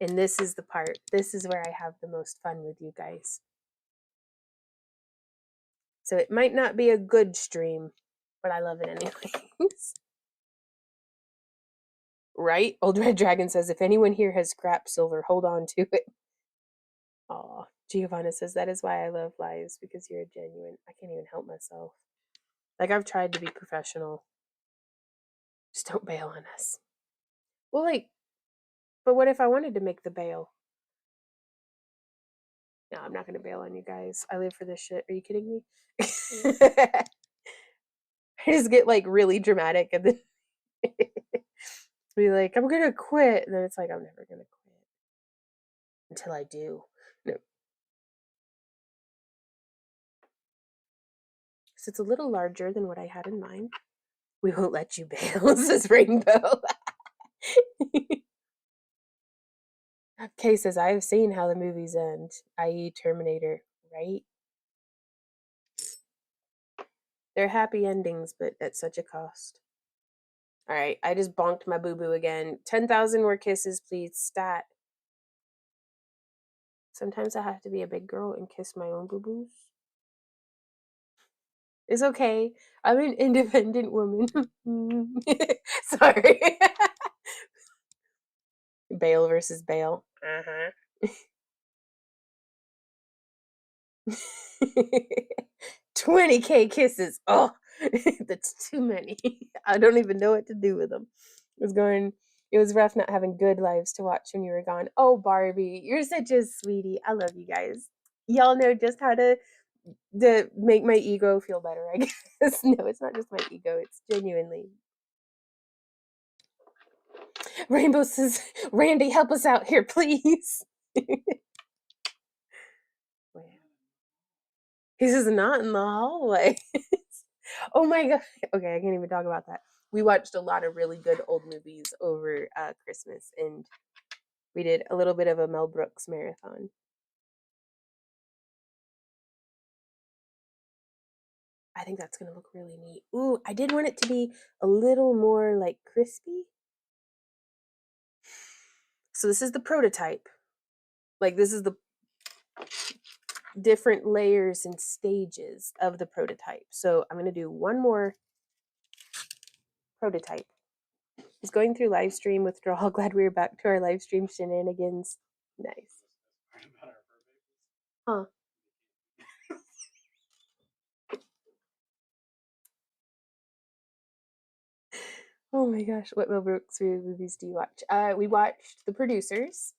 And this is the part. This is where I have the most fun with you guys. So it might not be a good stream, but I love it anyways. Right? Old Red Dragon says, if anyone here has scrap silver, hold on to it. Aw. Giovanna says, that is why I love lives, because you're genuine. I can't even help myself. Like, I've tried to be professional. Just don't bail on us. Well, like, but what if I wanted to make the bail? No, I'm not going to bail on you guys. I live for this shit. Are you kidding me? I just get, like, really dramatic and then be like, I'm going to quit. And then it's like, I'm never going to quit until I do. No. So it's a little larger than what I had in mind. We won't let you bail, says Rainbow. Kay says, I have seen how the movies end, i.e. Terminator, right? They're happy endings, but at such a cost. All right, I just bonked my boo-boo again. 10,000 more kisses, please, stat. Sometimes I have to be a big girl and kiss my own boo-boos. It's okay. I'm an independent woman. Sorry. Bale versus Bale. Uh-huh. 20K kisses. Oh, that's too many. I don't even know what to do with them. It was rough not having good lives to watch when you were gone. Oh, Barbie, you're such a sweetie. I love you guys. Y'all know just how to make my ego feel better, I guess. No, it's not just my ego. It's genuinely. Rainbow says, Randy, help us out here, please. He says, not in the hallway. Oh my God. Okay, I can't even talk about that. We watched a lot of really good old movies over Christmas, and we did a little bit of a Mel Brooks marathon. I think that's going to look really neat. Ooh, I did want it to be a little more like crispy. So this is the prototype. Like, this is the different layers and stages of the prototype. So I'm going to do one more prototype. He's going through live stream withdrawal. Glad we're back to our live stream shenanigans. Nice. Huh. Oh my gosh, what Mel Brooks movies do you watch? We watched The Producers,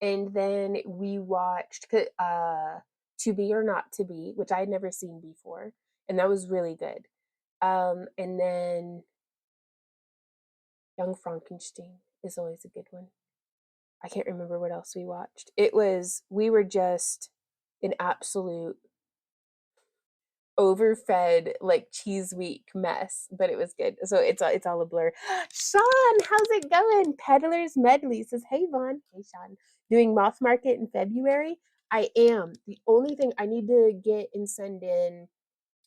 and then we watched To Be or Not to Be, which I had never seen before, and that was really good. And then Young Frankenstein is always a good one. I can't remember what else we watched. We were just an absolute overfed like cheese week mess, but it was good. So it's all a blur. Sean, how's it going? Peddler's Medley says, "Hey Vaughn, hey Sean, doing Moth Market in February." I am. The only thing I need to get and send in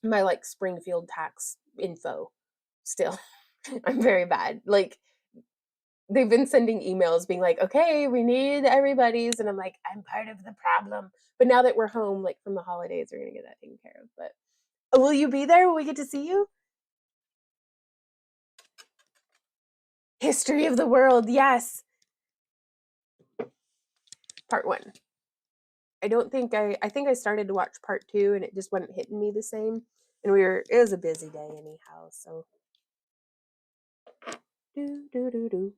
my like Springfield tax info. Still, I'm very bad. Like they've been sending emails being like, "Okay, we need everybody's," and I'm like, "I'm part of the problem." But now that we're home, like from the holidays, we're gonna get that taken care of. But will you be there? Will we get to see you? History of the World, yes. Part one. I think I started to watch part two and it just wasn't hitting me the same. And it was a busy day anyhow, so do do do do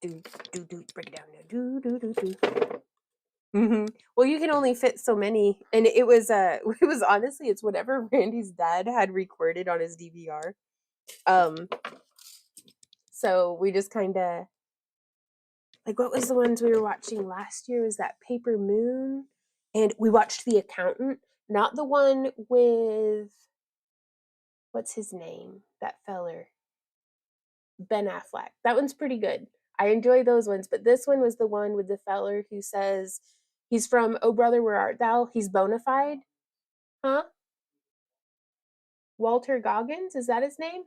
do do do break it down now. Do do do do. Well, you can only fit so many, and it was it was honestly it's whatever Randy's dad had recorded on his DVR. Um, so we just kind of like what was the ones we were watching last year? Was that Paper Moon? And we watched The Accountant, not the one with what's his name? That feller. Ben Affleck. That one's pretty good. I enjoy those ones, but this one was the one with the feller who says he's from Oh Brother Where Art Thou? He's bona fide. Huh? Walter Goggins, is that his name?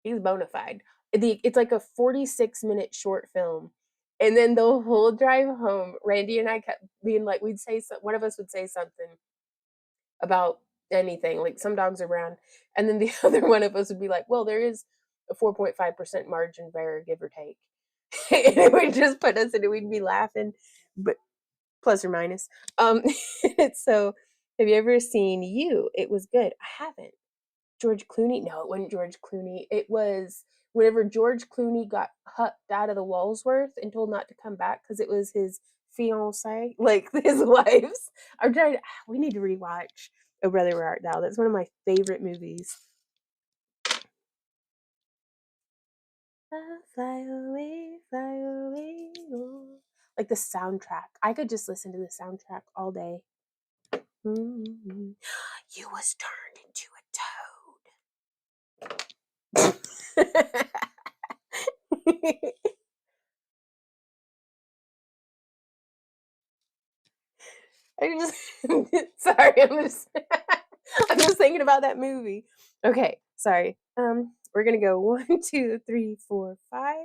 He's bona fide. It's like a 46-minute short film. And then the whole drive home, Randy and I kept being like, one of us would say something about anything, like some dogs are brown. And then the other one of us would be like, well, there is a 4.5% margin of error, give or take. And it would just put us in it, we'd be laughing, but plus or minus. So have you ever seen You? It was good. I haven't. George Clooney? No, it wasn't George Clooney. It was whenever George Clooney got hucked out of the Walsworth and told not to come back because it was his fiance, like his wife's. I'm trying. We need to rewatch Oh Brother Where Art Thou. That's one of my favorite movies. Fly away, fly away. Oh. Like the soundtrack. I could just listen to the soundtrack all day. Mm-hmm. You was turned into a toad. I just sorry, I'm just thinking about that movie. Okay, sorry. We're gonna go 1, 2, 3, 4, 5.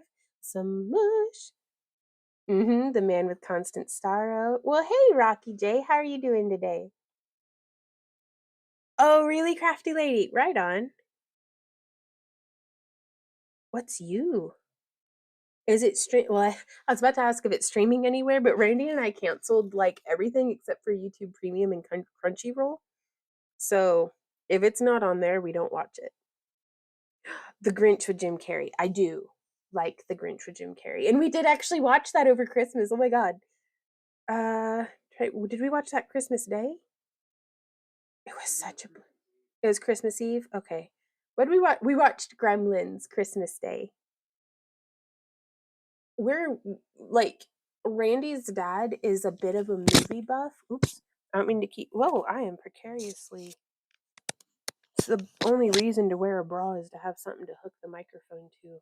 Some mush. The man with constant sorrow. Well, hey, Rocky J, how are you doing today? Oh, really, crafty lady? Right on. What's you? Is it stream? Well, I was about to ask if it's streaming anywhere, but Randy and I canceled like everything except for YouTube Premium and Crunchyroll. So if it's not on there, we don't watch it. The Grinch with Jim Carrey. I do like The Grinch with Jim Carrey, and we did actually watch that over Christmas. Oh my god! Did we watch that Christmas Day? It was such a. It was Christmas Eve. Okay, what did we watch? We watched Gremlins Christmas Day. We're like Randy's dad is a bit of a movie buff. Oops, I don't mean to keep. Whoa, I am precariously. It's the only reason to wear a bra is to have something to hook the microphone to.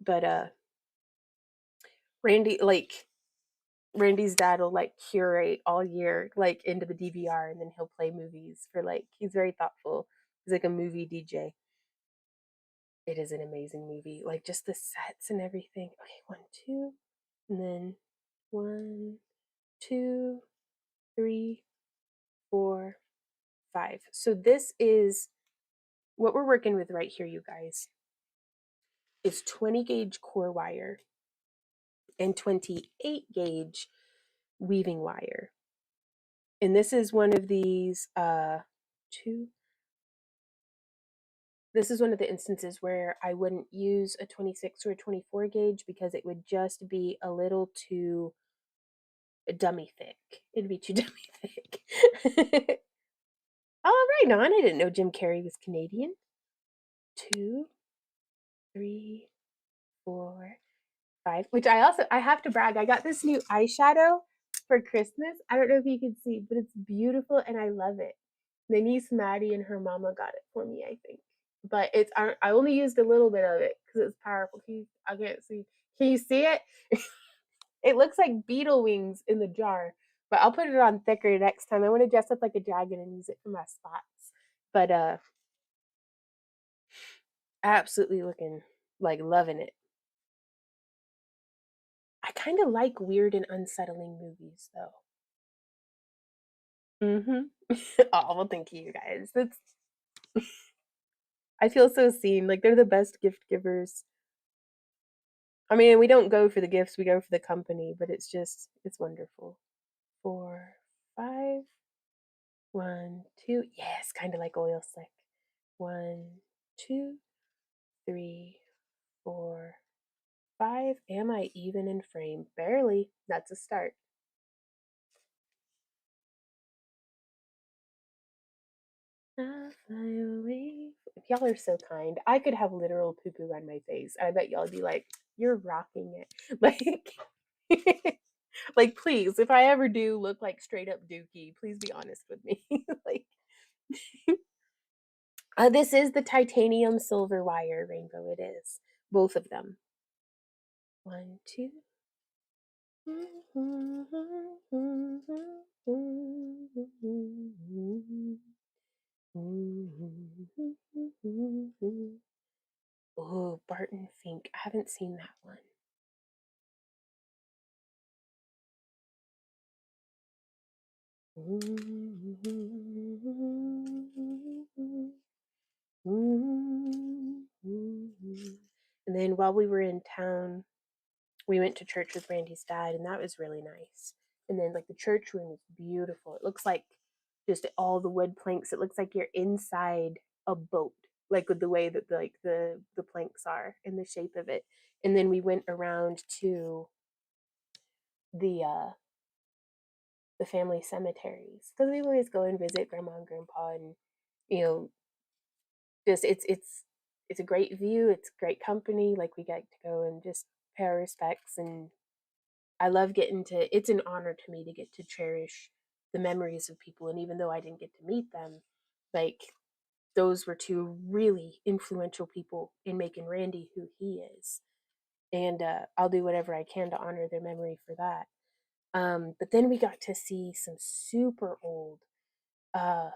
But Randy like Randy's dad will like curate all year like into the DVR and then he'll play movies for like he's very thoughtful. He's like a movie DJ. It is an amazing movie. Like just the sets and everything. Okay, 1, 2, and then 1, 2, 3, 4, 5. So this is what we're working with right here, you guys. Is 20 gauge core wire and 28 gauge weaving wire. And this is one of these 2 this is one of the instances where I wouldn't use a 26 or a 24 gauge because it would just be a little too dummy thick. It'd be too dummy thick. Oh, right on. I didn't know Jim Carrey was Canadian. 2, 3, 4, 5. Which I have to brag. I got this new eyeshadow for Christmas. I don't know if you can see, but it's beautiful and I love it. My niece Maddie and her mama got it for me, I think. But I only used a little bit of it because it's powerful. I can't see. Can you see it? It looks like beetle wings in the jar. But I'll put it on thicker next time. I want to dress up like a dragon and use it for my spots. But absolutely looking like loving it. I kind of like weird and unsettling movies though. Oh, well, thank you guys. That's I feel so seen. Like they're the best gift givers. I mean, we don't go for the gifts, we go for the company, but it's wonderful. 4, 5, 1, 2. Yes, kind of like oil slick. 1, 2, 3, 4, 5. Am I even in frame? Barely. That's a start. I'll fly away. Y'all are so kind. I could have literal poo poo on my face. I bet y'all would be like, "You're rocking it." Like, like please, if I ever do look like straight up dookie, please be honest with me. Like, this is the titanium silver wire rainbow. It is both of them. 1, 2. Oh, Barton Fink. I haven't seen that one. And then while we were in town, we went to church with Randy's dad, and that was really nice. And then like the church room is beautiful. It looks like just all the wood planks. It looks like you're inside a boat, like with the way that like the planks are and the shape of it. And then we went around to the the family cemeteries because we always go and visit grandma and grandpa, and you know, just it's a great view. It's great company. Like we get to go and just pay our respects, and I love getting to. It's an honor to me to get to cherish the memories of people, and even though I didn't get to meet them, like those were two really influential people in making Randy who he is, and I'll do whatever I can to honor their memory for that. But then we got to see some super old. Uh,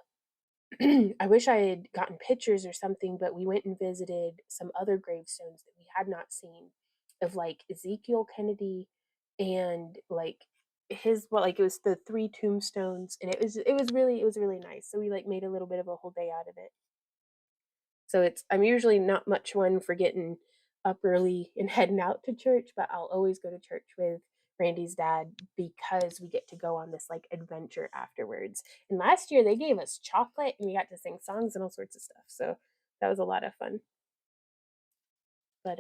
I wish I had gotten pictures or something, but we went and visited some other gravestones that we had not seen of like Ezekiel Kennedy and like his well like it was the three tombstones, and it was really nice. So we like made a little bit of a whole day out of it. So I'm usually not much one for getting up early and heading out to church, but I'll always go to church with Randy's dad because we get to go on this like adventure afterwards. And last year they gave us chocolate and we got to sing songs and all sorts of stuff. So that was a lot of fun. But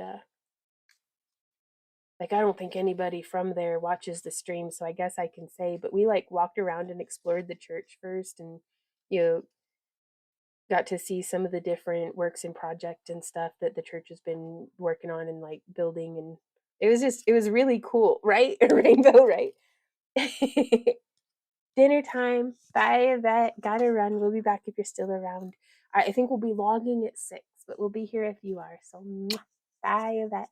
like I don't think anybody from there watches the stream, so I guess I can say, but we like walked around and explored the church first, and you know, got to see some of the different works and project and stuff that the church has been working on and like building, and it was really cool, right? A rainbow, right? Dinner time. Bye, Yvette. Gotta run. We'll be back if you're still around. I think we'll be logging at 6, but we'll be here if you are. So, bye, Yvette.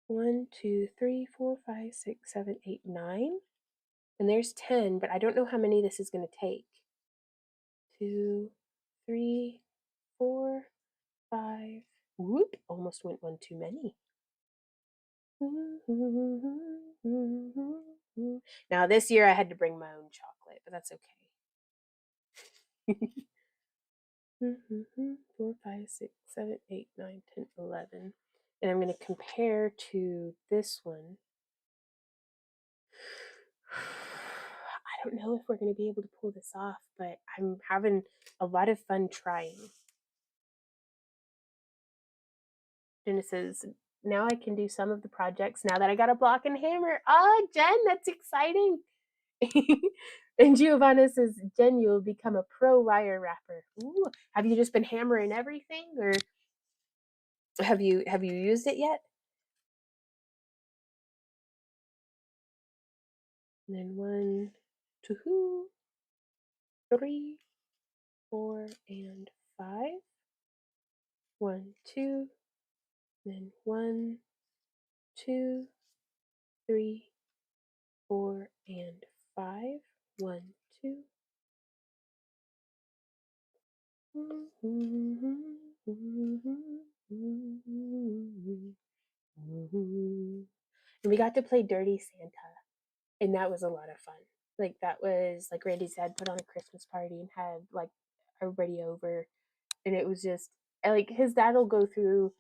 1, 2, 3, 4, 5, 6, 7, 8, 9. And there's 10, but I don't know how many this is going to take. 2, 3, 4, 5. Whoop, almost went one too many. Now, this year I had to bring my own chocolate, but that's okay. 4, 5, 6, 7, 8, 9, 10, 11. And I'm going to compare to this one. don't know if we're going to be able to pull this off, but I'm having a lot of fun trying. Jenna says, now I can do some of the projects now that I got a block and hammer. Oh, Jen, that's exciting. And Giovanna says, Jen, you'll become a pro wire wrapper. Ooh, have you just been hammering everything, or have you used it yet? And then 1, 2, 3, 4, and 5. 1, 2, then 1, 2, 3, 4, and 5. 1, 2. And we got to play Dirty Santa, and that was a lot of fun. Like, that was like Randy's dad put on a Christmas party and had like everybody over, and it was just like his dad will go through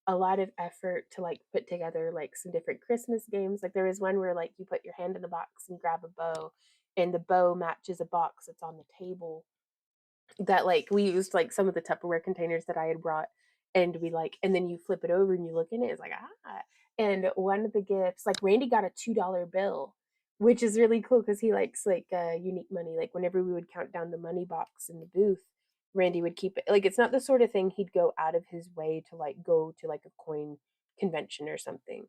a lot of effort to like put together like some different Christmas games. Like there was one where like you put your hand in the box and grab a bow, and the bow matches a box that's on the table. That like we used like some of the Tupperware containers that I had brought, and we like, and then you flip it over and you look in it, it's like ah. And one of the gifts, like Randy got a $2 bill, which is really cool because he likes like unique money. Like whenever we would count down the money box in the booth, Randy would keep it. Like it's not the sort of thing he'd go out of his way to like go to like a coin convention or something.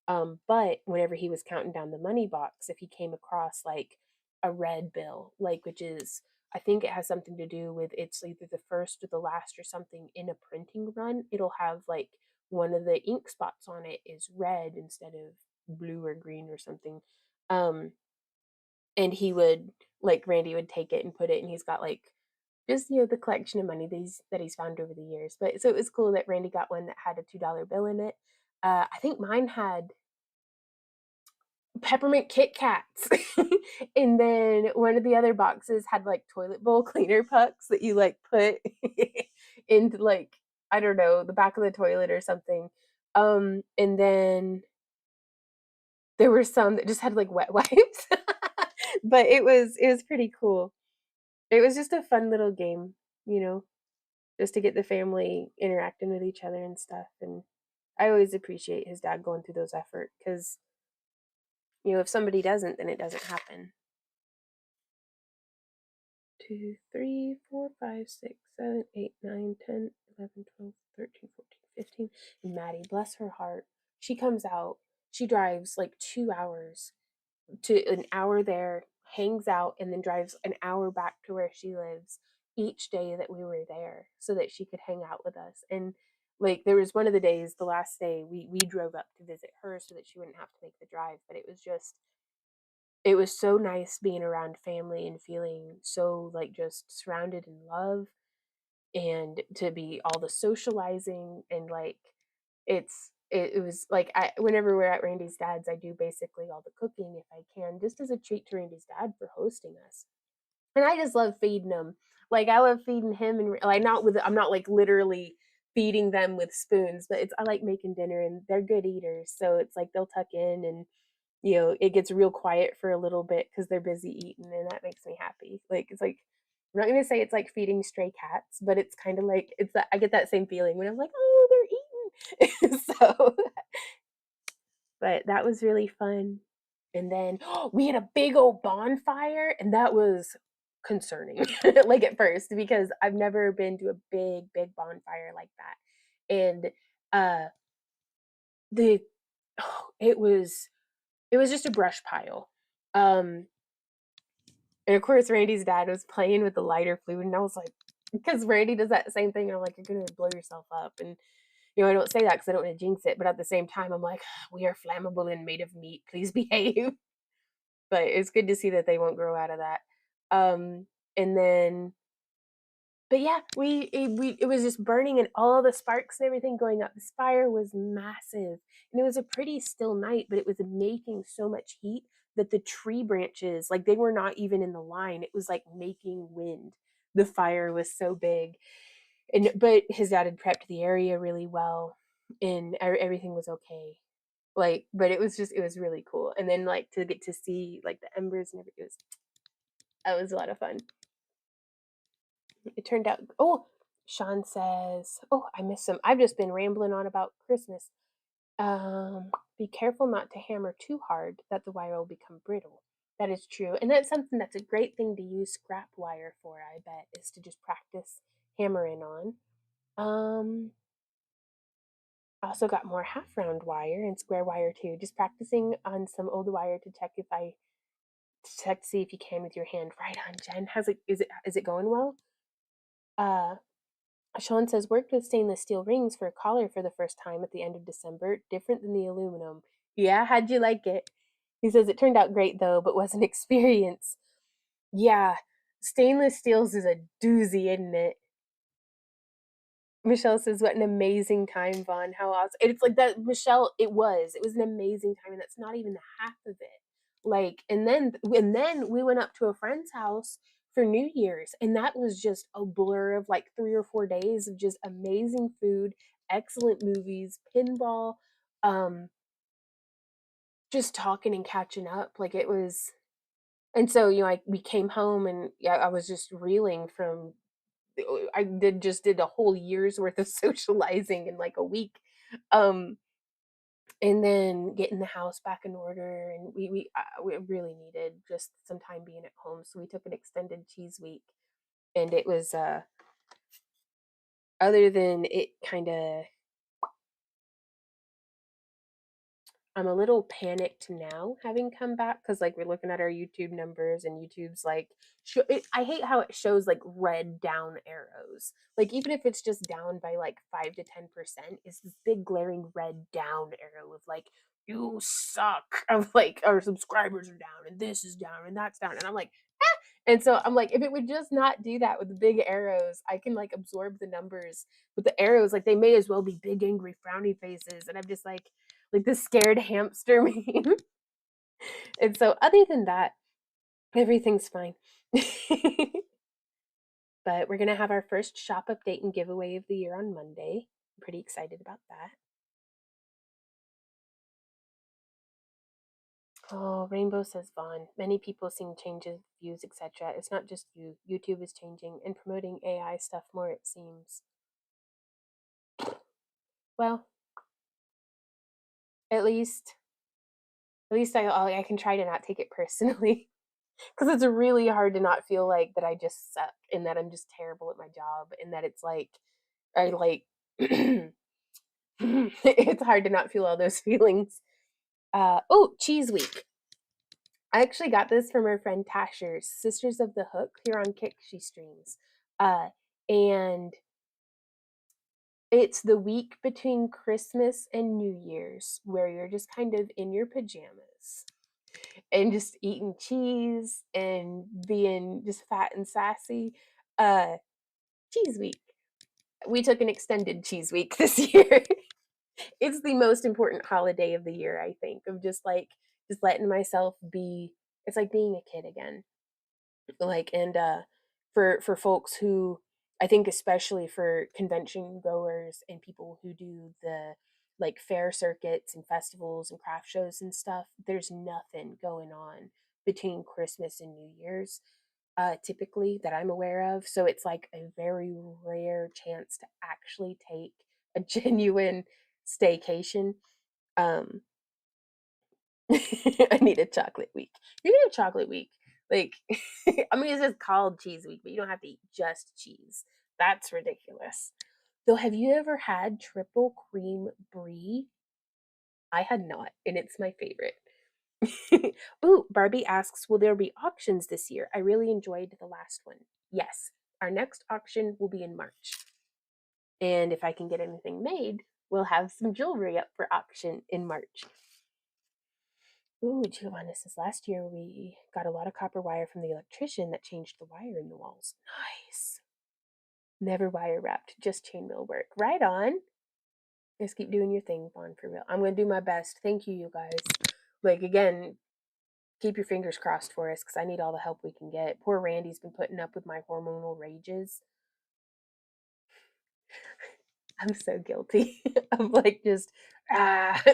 But whenever he was counting down the money box, if he came across like a red bill, like which is, I think it has something to do with it's either the first or the last or something in a printing run. It'll have like one of the ink spots on it is red instead of blue or green or something. Um, and he would like Randy would take it and put it, and he's got like just the collection of money that he's found over the years. But so it was cool that Randy got one that had a $2 bill in it. I think mine had peppermint Kit Kats. And then one of the other boxes had like toilet bowl cleaner pucks that you like put into like, I don't know, the back of the toilet or something. And then there were some that just had like wet wipes. But it was pretty cool. It was just a fun little game, you know, just to get the family interacting with each other and stuff. And I always appreciate his dad going through those efforts because, you know, if somebody doesn't, then it doesn't happen. 2, 3, 4, 5, 6, 7, 8, 9, 10, 11, 12, 13, 14, 15. And Maddie, bless her heart, she comes out, she drives like 2 hours to an hour there, hangs out, and then drives an hour back to where she lives each day that we were there so that she could hang out with us. And like there was one of the days, the last day, we drove up to visit her so that she wouldn't have to make the drive. But it was so nice being around family and feeling so like just surrounded in love, and to be all the socializing and like it was like whenever we're at Randy's dad's, I do basically all the cooking if I can, just as a treat to Randy's dad for hosting us. And I just love feeding him. Like I love feeding him, and like not with, I'm not like literally feeding them with spoons, but it's, I like making dinner, and they're good eaters, so it's like they'll tuck in, and you know, it gets real quiet for a little bit because they're busy eating, and that makes me happy. Like it's like, I'm not gonna say it's like feeding stray cats, but it's kind of like it's that I get that same feeling when I'm like, oh, they're eating. So, but that was really fun. And then we had a big old bonfire, and that was concerning, like at first, because I've never been to a big bonfire like that. And uh the it was just a brush pile. Um and of course Randy's dad was playing with the lighter fluid, and I was like, because Randy does that same thing, and I'm like, you're gonna blow yourself up. And you know, I don't say that because I don't want to jinx it, but at the same time I'm like, we are flammable and made of meat, please behave. But it's good to see that they won't grow out of that. And then, but yeah, it was just burning, and all the sparks and everything going up. This fire was massive, and it was a pretty still night, but it was making so much heat that the tree branches, like they were not even in the line. It was like making wind. The fire was so big, and but his dad had prepped the area really well, and everything was okay. Like, but it was really cool. And then like to get to see like the embers and everything, That was a lot of fun. It turned out. Oh, Sean says, "Oh, I miss him. I've just been rambling on about Christmas. Be careful not to hammer too hard, that the wire will become brittle. That is true, and that's something that's a great thing to use scrap wire for. I bet is to just practice hammering on. Um, I also got more half round wire and square wire too. Just practicing on some old wire to check if I to check to see if you can with your hand. Right on, Jen. How's it? Is it going well? Uh, Sean says worked with stainless steel rings for a collar for the first time at the end of December. Different than the aluminum. Yeah, how'd you like it? He says it turned out great though, but was an experience. Yeah, stainless steels is a doozy, isn't it? Michelle says, "What an amazing time, Vaughn! How awesome!" And it's like that, Michelle. It was an amazing time, and that's not even the half of it. Like, and then we went up to a friend's house for New Year's, and that was just a blur of like 3 or 4 days of just amazing food, excellent movies, pinball, um, just talking and catching up. Like it was, and so we came home, and yeah, I was just reeling from I did a whole year's worth of socializing in like a week. Um, and then getting the house back in order, and we really needed just some time being at home, so we took an extended cheese week, and it was other than it kind of I'm a little panicked now having come back because like we're looking at our YouTube numbers and YouTube's like I hate how it shows like red down arrows. Like even if it's just down by like 5 to 10%, it's this big glaring red down arrow of like you suck of like our subscribers are down and this is down and that's down and I'm like ah! And so I'm like if it would just not do that with the big arrows, I can like absorb the numbers. With the arrows, like they may as well be big angry frowny faces, and I'm just like the scared hamster meme. And so, other than that, everything's fine. But we're going to have our first shop update and giveaway of the year on Monday. I'm pretty excited about that. Oh, Rainbow says Vaughn. Many people seeing changes, views, etc. It's not just you. YouTube is changing and promoting AI stuff more, it seems. Well, at least, I can try to not take it personally. Because it's really hard to not feel like that I just suck and that I'm just terrible at my job and that it's like I like it's hard to not feel all those feelings. Oh, Cheese Week. I actually got this from our friend Tasher's Sisters of the Hook here on Kick. She streams, and it's the week between Christmas and New Year's where you're just kind of in your pajamas and just eating cheese and being just fat and sassy. Uh, Cheese Week. We took an extended cheese week this year. It's the most important holiday of the year, I think, of just letting myself be. It's like being a kid again. Like and for folks who I think especially for convention goers and people who do the like fair circuits and festivals and craft shows and stuff, there's nothing going on between Christmas and New Year's typically that I'm aware of. So it's like a very rare chance to actually take a genuine staycation. Um, I need a chocolate week. You need a chocolate week. Like, I mean, it's just called cheese week, but you don't have to eat just cheese. That's ridiculous. Though, have you ever had triple cream brie? I had not, and it's my favorite. Ooh, Barbie asks, will there be auctions this year? I really enjoyed the last one. Yes, our next auction will be in March. And if I can get anything made, we'll have some jewelry up for auction in March. Ooh, Giovanna says last year we got a lot of copper wire from the electrician that changed the wire in the walls. Nice. Never wire wrapped, just chainmail work. Right on. Just keep doing your thing, Vaughn, for real. I'm going to do my best. Thank you guys. Like, again, keep your fingers crossed for us because I need all the help we can get. Poor Randy's been putting up with my hormonal rages. I'm so guilty. I'm like, just,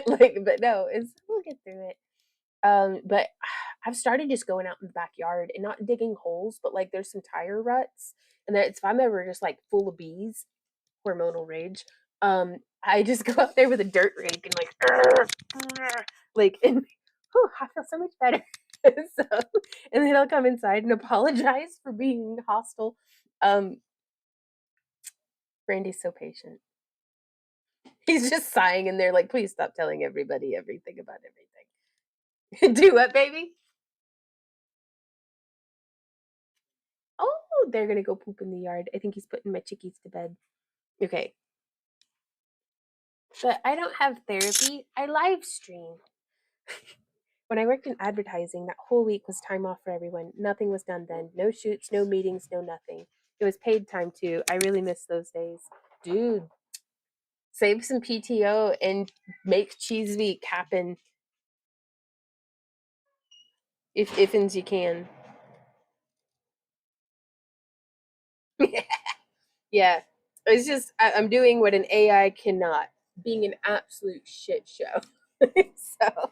like, but no, we'll get through it. But I've started just going out in the backyard and not digging holes, but like there's some tire ruts, and that if I'm ever just like full of bees, hormonal rage, I just go out there with a dirt rake and like, like, and whew, I feel so much better. So, and then I'll come inside and apologize for being hostile. Um, Brandy's so patient. He's just sighing in there, like, please stop telling everybody everything about everything. Do what, baby? Oh, they're gonna go poop in the yard. I think he's putting my chickies to bed. Okay. But I don't have therapy. I live stream. When I worked in advertising, that whole week was time off for everyone. Nothing was done then. No shoots, no meetings, no nothing. It was paid time too. I really miss those days. Dude, save some PTO and make Cheese Week happen if you can. Yeah. It's just I'm doing what an AI cannot, being an absolute shit show. So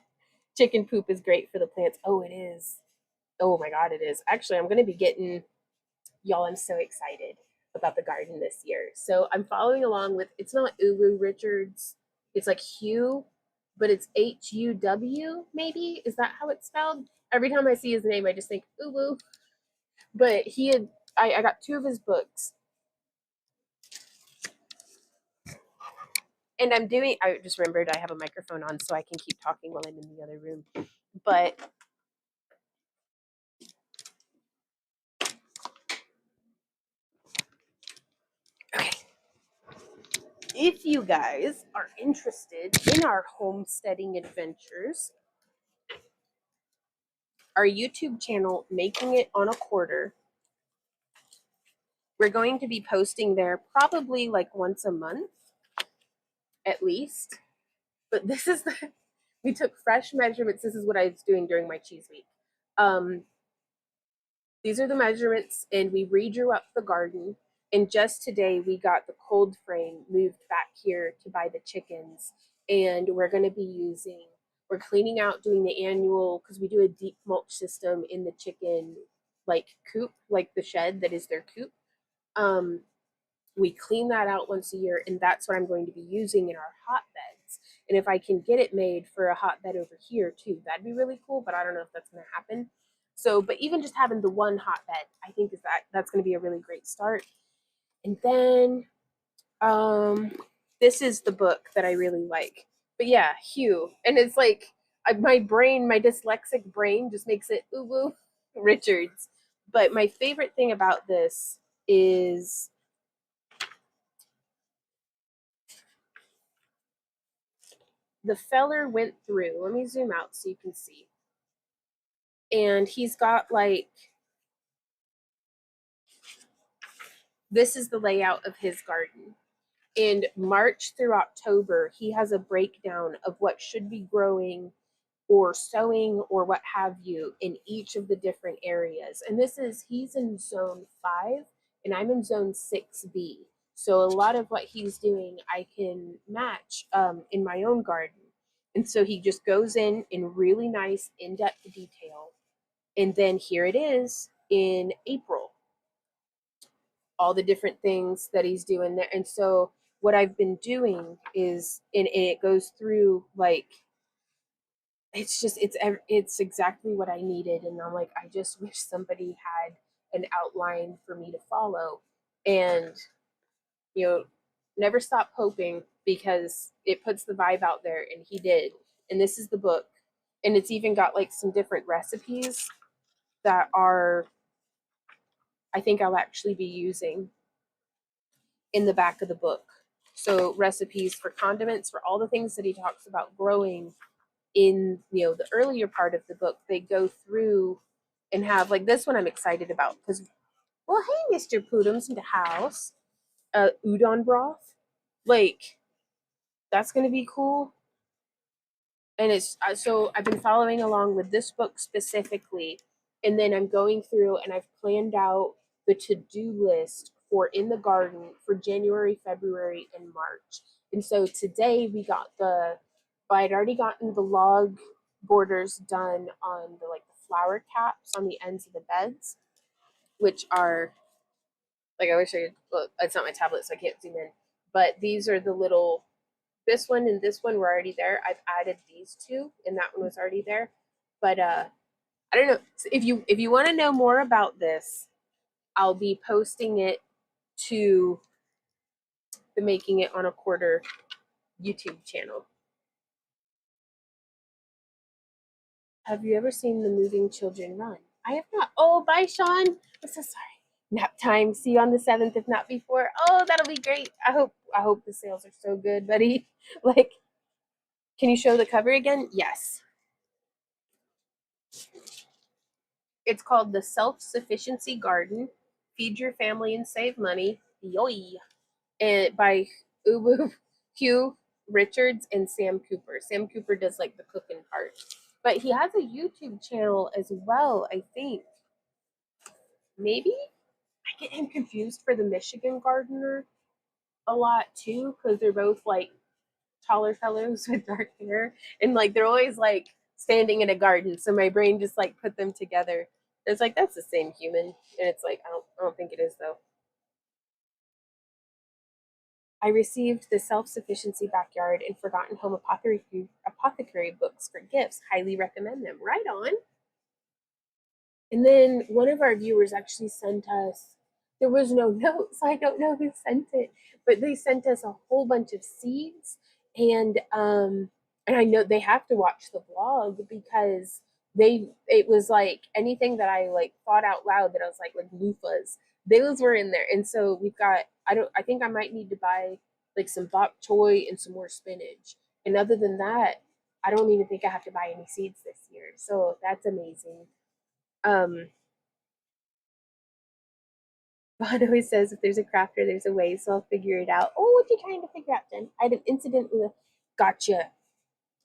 chicken poop is great for the plants. Oh, it is. Oh my god, it is. Actually, I'm gonna be getting y'all. I'm so excited about the garden this year. So I'm following along with it's not Uwu Richards, it's like Hugh, but it's Huw, maybe? Is that how it's spelled? Every time I see his name, I just think Uwu. But he had I got two of his books. And I just remembered I have a microphone on so I can keep talking while I'm in the other room. But okay, if you guys are interested in our homesteading adventures, our YouTube channel, Making It on a Quarter, we're going to be posting there probably like once a month at least. But this is we took fresh measurements. This is what I was doing during my cheese week. These are the measurements, and we redrew up the garden. And just today, we got the cold frame moved back here to buy the chickens. And we're going to be we're cleaning out, doing the annual, because we do a deep mulch system in the chicken, like coop, like the shed that is their coop. We clean that out once a year, and that's what I'm going to be using in our hotbeds. And if I can get it made for a hotbed over here too, that'd be really cool, but I don't know if that's going to happen. So, but even just having the one hotbed, I think that's going to be a really great start. And then this is the book that I really like. But yeah, Hugh. And it's like my brain, my dyslexic brain just makes it Uwu Richards. But my favorite thing about this is the feller went through. Let me zoom out so you can see. And he's got like, this is the layout of his garden. In March through October, he has a breakdown of what should be growing or sowing or what have you in each of the different areas. And he's in zone 5 and I'm in zone 6B. So a lot of what he's doing, I can match in my own garden. And so he just goes in really nice in-depth detail. And then here it is in April, all the different things that he's doing there. And so what I've been doing is, and it goes through like, it's exactly what I needed. And I'm like, I just wish somebody had an outline for me to follow. And, never stop hoping, because it puts the vibe out there, and he did. And this is the book. And it's even got like some different recipes that I think I'll actually be using in the back of the book. So recipes for condiments, for all the things that he talks about growing in the earlier part of the book. They go through and have like this one I'm excited about because, well, hey, Mr. Pudum's in the house. Udon broth, like that's gonna be cool. And it's so I've been following along with this book specifically, and then I'm going through and I've planned out the to-do list for in the garden for January, February, and March. And so today we got I'd already gotten the log borders done on the like the flower caps on the ends of the beds, which are like I wish I could. Well, it's not my tablet, so I can't zoom in. But these are the little. This one and this one were already there. I've added these two, and that one was already there. But I don't know if you want to know more about this, I'll be posting it to the Making It on a Quarter YouTube channel. Have you ever seen the moving children run? I have not. Oh, bye, Sean. I'm so sorry. Nap time. See you on the 7th, if not before. Oh, that'll be great. I hope the sales are so good, buddy. Like, can you show the cover again? Yes. It's called The Self-Sufficiency Garden. Feed your family and save money. Yoy. And by Hugh Richards and Sam Cooper. Sam Cooper does like the cooking part. But he has a YouTube channel as well, I think. Maybe? I get him confused for the Michigan Gardener a lot too, because they're both like taller fellows with dark hair. And like they're always like standing in a garden. So my brain just like put them together. It's like that's the same human. And it's like I don't think it is though. I received the Self-Sufficiency Backyard and Forgotten Home apothecary books for gifts. Highly recommend them. Right on. And then one of our viewers actually sent us, there was no note, so I don't know who sent it, but they sent us a whole bunch of seeds. And I know they have to watch the vlog because it was like anything that I like thought out loud that I was like loofahs, those were in there. And so we've got, I think I might need to buy like some bok choy and some more spinach. And other than that, I don't even think I have to buy any seeds this year. So that's amazing. Bond always says if there's a crafter, there's a way, so I'll figure it out. Oh, what are you trying to figure out, Jen? I had an incident with a gotcha.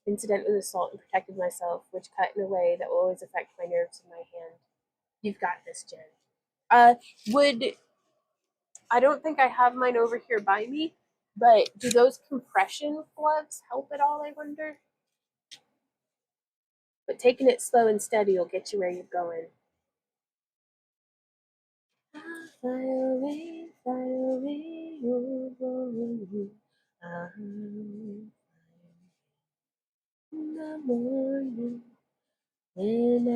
Incident with assault and protected myself, which cut in a way that will always affect my nerves in my hand. You've got this, Jen. Would I don't think I have mine over here by me, but do those compression gloves help at all, I wonder? But taking it slow and steady will get you where you're going. Fly away, oh, oh, oh. In the morning, when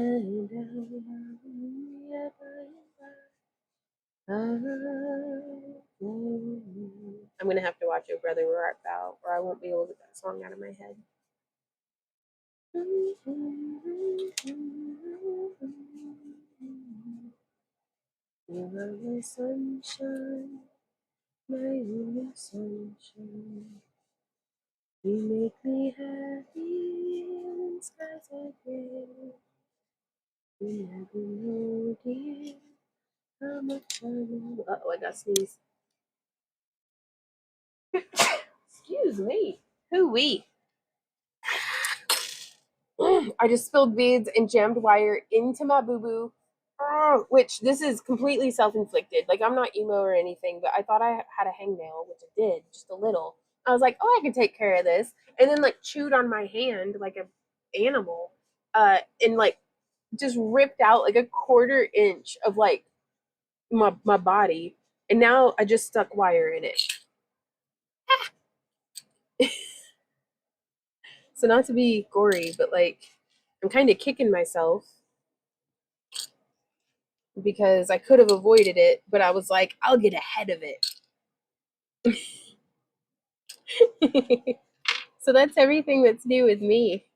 I'm gonna have to watch Oh Brother Where Art Thou, or I won't be able to get that song out of my head. You are my sunshine, my only sunshine. You make me happy when skies are gray. You never know, dear, how much I love. Uh-oh, I got sneeze. Excuse me. Hoo-wee. I just spilled beads and jammed wire into my boo-boo. Which this is completely self-inflicted. Like I'm not emo or anything, but I thought I had a hangnail, which I did, just a little. I was like, oh, I can take care of this. And then like chewed on my hand like a animal. And like just ripped out like a 1/4 inch of like my body. And now I just stuck wire in it. So not to be gory, but like I'm kind of kicking myself because I could have avoided it, but I was like, I'll get ahead of it. So that's everything that's new with me.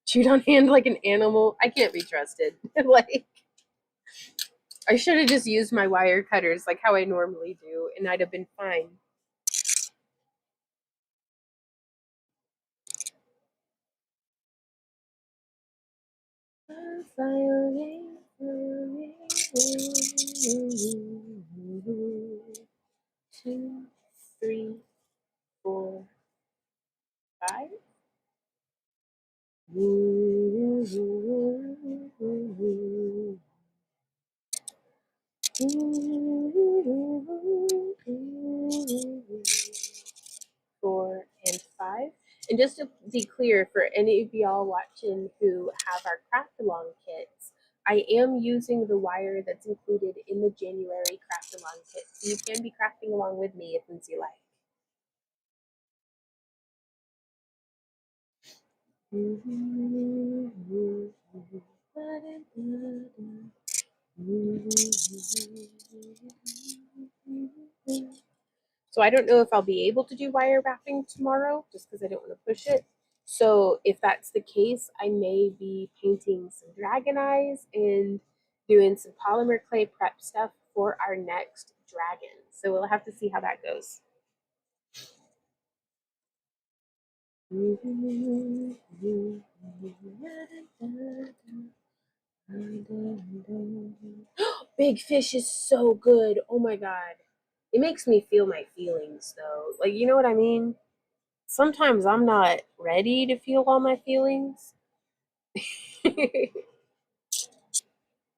Chewed on hand like an animal. I can't be trusted. Like I should have just used my wire cutters like how I normally do, and I'd have been fine. Fly away, fly away. 2, 3, 4, 5. Four and 5. And just to be clear, for any of y'all watching who have our craft along kits, I am using the wire that's included in the January craft along kit. So you can be crafting along with me if you like. So I don't know if I'll be able to do wire wrapping tomorrow just because I don't want to push it. So if that's the case, I may be painting some dragon eyes and doing some polymer clay prep stuff for our next dragon. So we'll have to see how that goes. Big Fish is so good. Oh my god. It makes me feel my feelings though. Like, you know what I mean? Sometimes I'm not ready to feel all my feelings.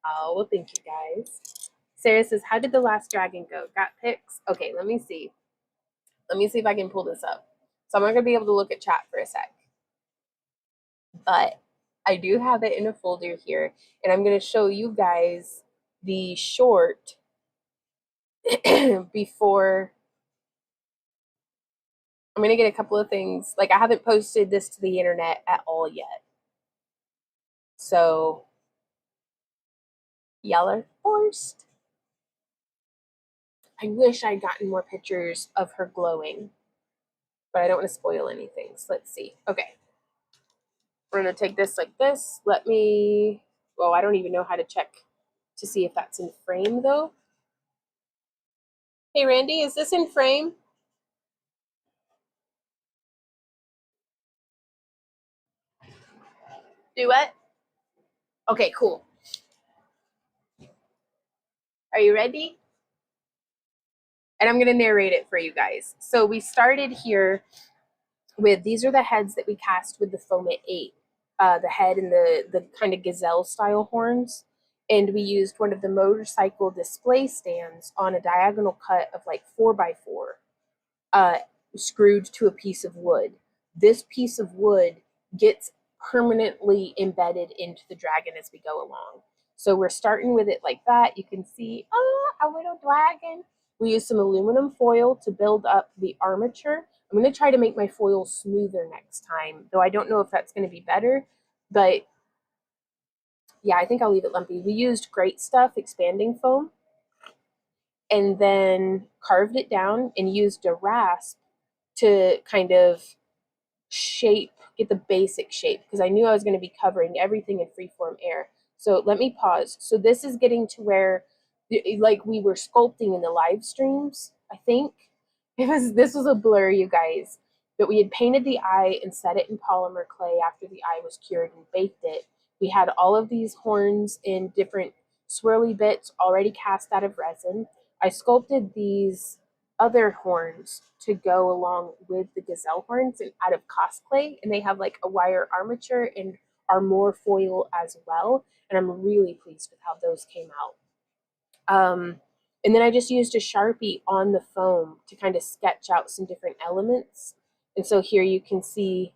Oh, well, thank you guys. Sarah says, how did the last dragon go? Got pics? Okay, let me see. Let me see if I can pull this up. So I'm not going to be able to look at chat for a sec. But I do have it in a folder here. And I'm going to show you guys the short before. I'm going to get a couple of things. Like, I haven't posted this to the internet at all yet. So, y'all are forced. I wish I'd gotten more pictures of her glowing, but I don't want to spoil anything. So let's see. Okay. We're going to take this like this. Let me, well, I don't even know how to check to see if that's in frame though. Hey, Randy, is this in frame? Do what? Okay, cool. Are you ready? And I'm going to narrate it for you guys. So we started here with, these are the heads that we cast with the Foamit 8. The head and the kind of gazelle style horns. And we used one of the motorcycle display stands on a diagonal cut of like 4x4, screwed to a piece of wood. This piece of wood gets permanently embedded into the dragon as we go along. So we're starting with it like that. You can see, a little dragon. We use some aluminum foil to build up the armature. I'm going to try to make my foil smoother next time, though I don't know if that's going to be better. But yeah, I think I'll leave it lumpy. We used Great Stuff expanding foam and then carved it down and used a rasp to kind of shape, get the basic shape, because I knew I was going to be covering everything in freeform air. So let me pause. So this is getting to where, like, we were sculpting in the live streams, I think. This was a blur, you guys. But we had painted the eye and set it in polymer clay after the eye was cured and baked it. We had all of these horns in different swirly bits already cast out of resin. I sculpted these other horns to go along with the gazelle horns and out of cosplay, and they have like a wire armature and are more foil as well, and I'm really pleased with how those came out. And then I just used a Sharpie on the foam to kind of sketch out some different elements. And so here you can see,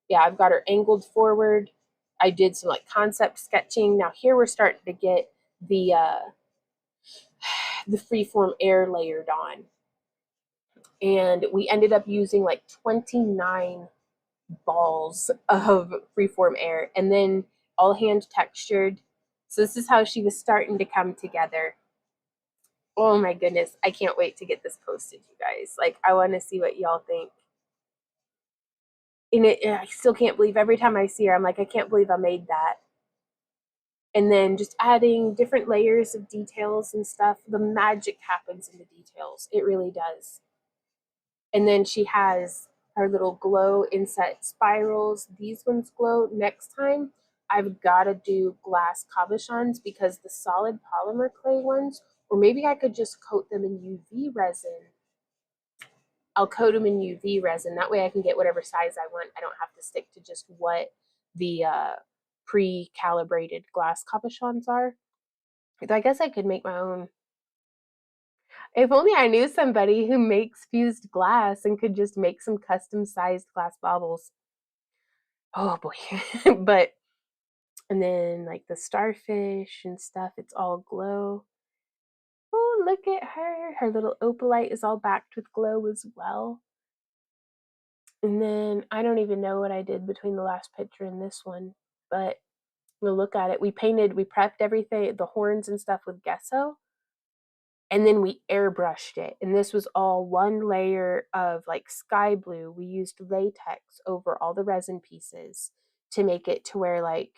yeah, I've got her angled forward. I did some like concept sketching. Now here we're starting to get the freeform air layered on. And we ended up using like 29 balls of freeform air and then all hand textured. So this is how she was starting to come together. Oh my goodness, I can't wait to get this posted, you guys. Like, I want to see what y'all think. And I still can't believe, every time I see her, I'm like, I can't believe I made that. And then just adding different layers of details and stuff. The magic happens in the details. It really does. And then she has her little glow inset spirals. These ones glow. Next time, I've got to do glass cabochons because the solid polymer clay ones, or maybe I could just coat them in UV resin. I'll coat them in UV resin. That way I can get whatever size I want. I don't have to stick to just what the pre-calibrated glass cabochons are. So I guess I could make my own. If only I knew somebody who makes fused glass and could just make some custom sized glass baubles. Oh boy. But, and then like the starfish and stuff, it's all glow. Oh, look at her. Her little opalite is all backed with glow as well. And then I don't even know what I did between the last picture and this one, but we'll look at it. We prepped everything, the horns and stuff with gesso, and then we airbrushed it. And this was all one layer of like sky blue. We used latex over all the resin pieces to make it to where like,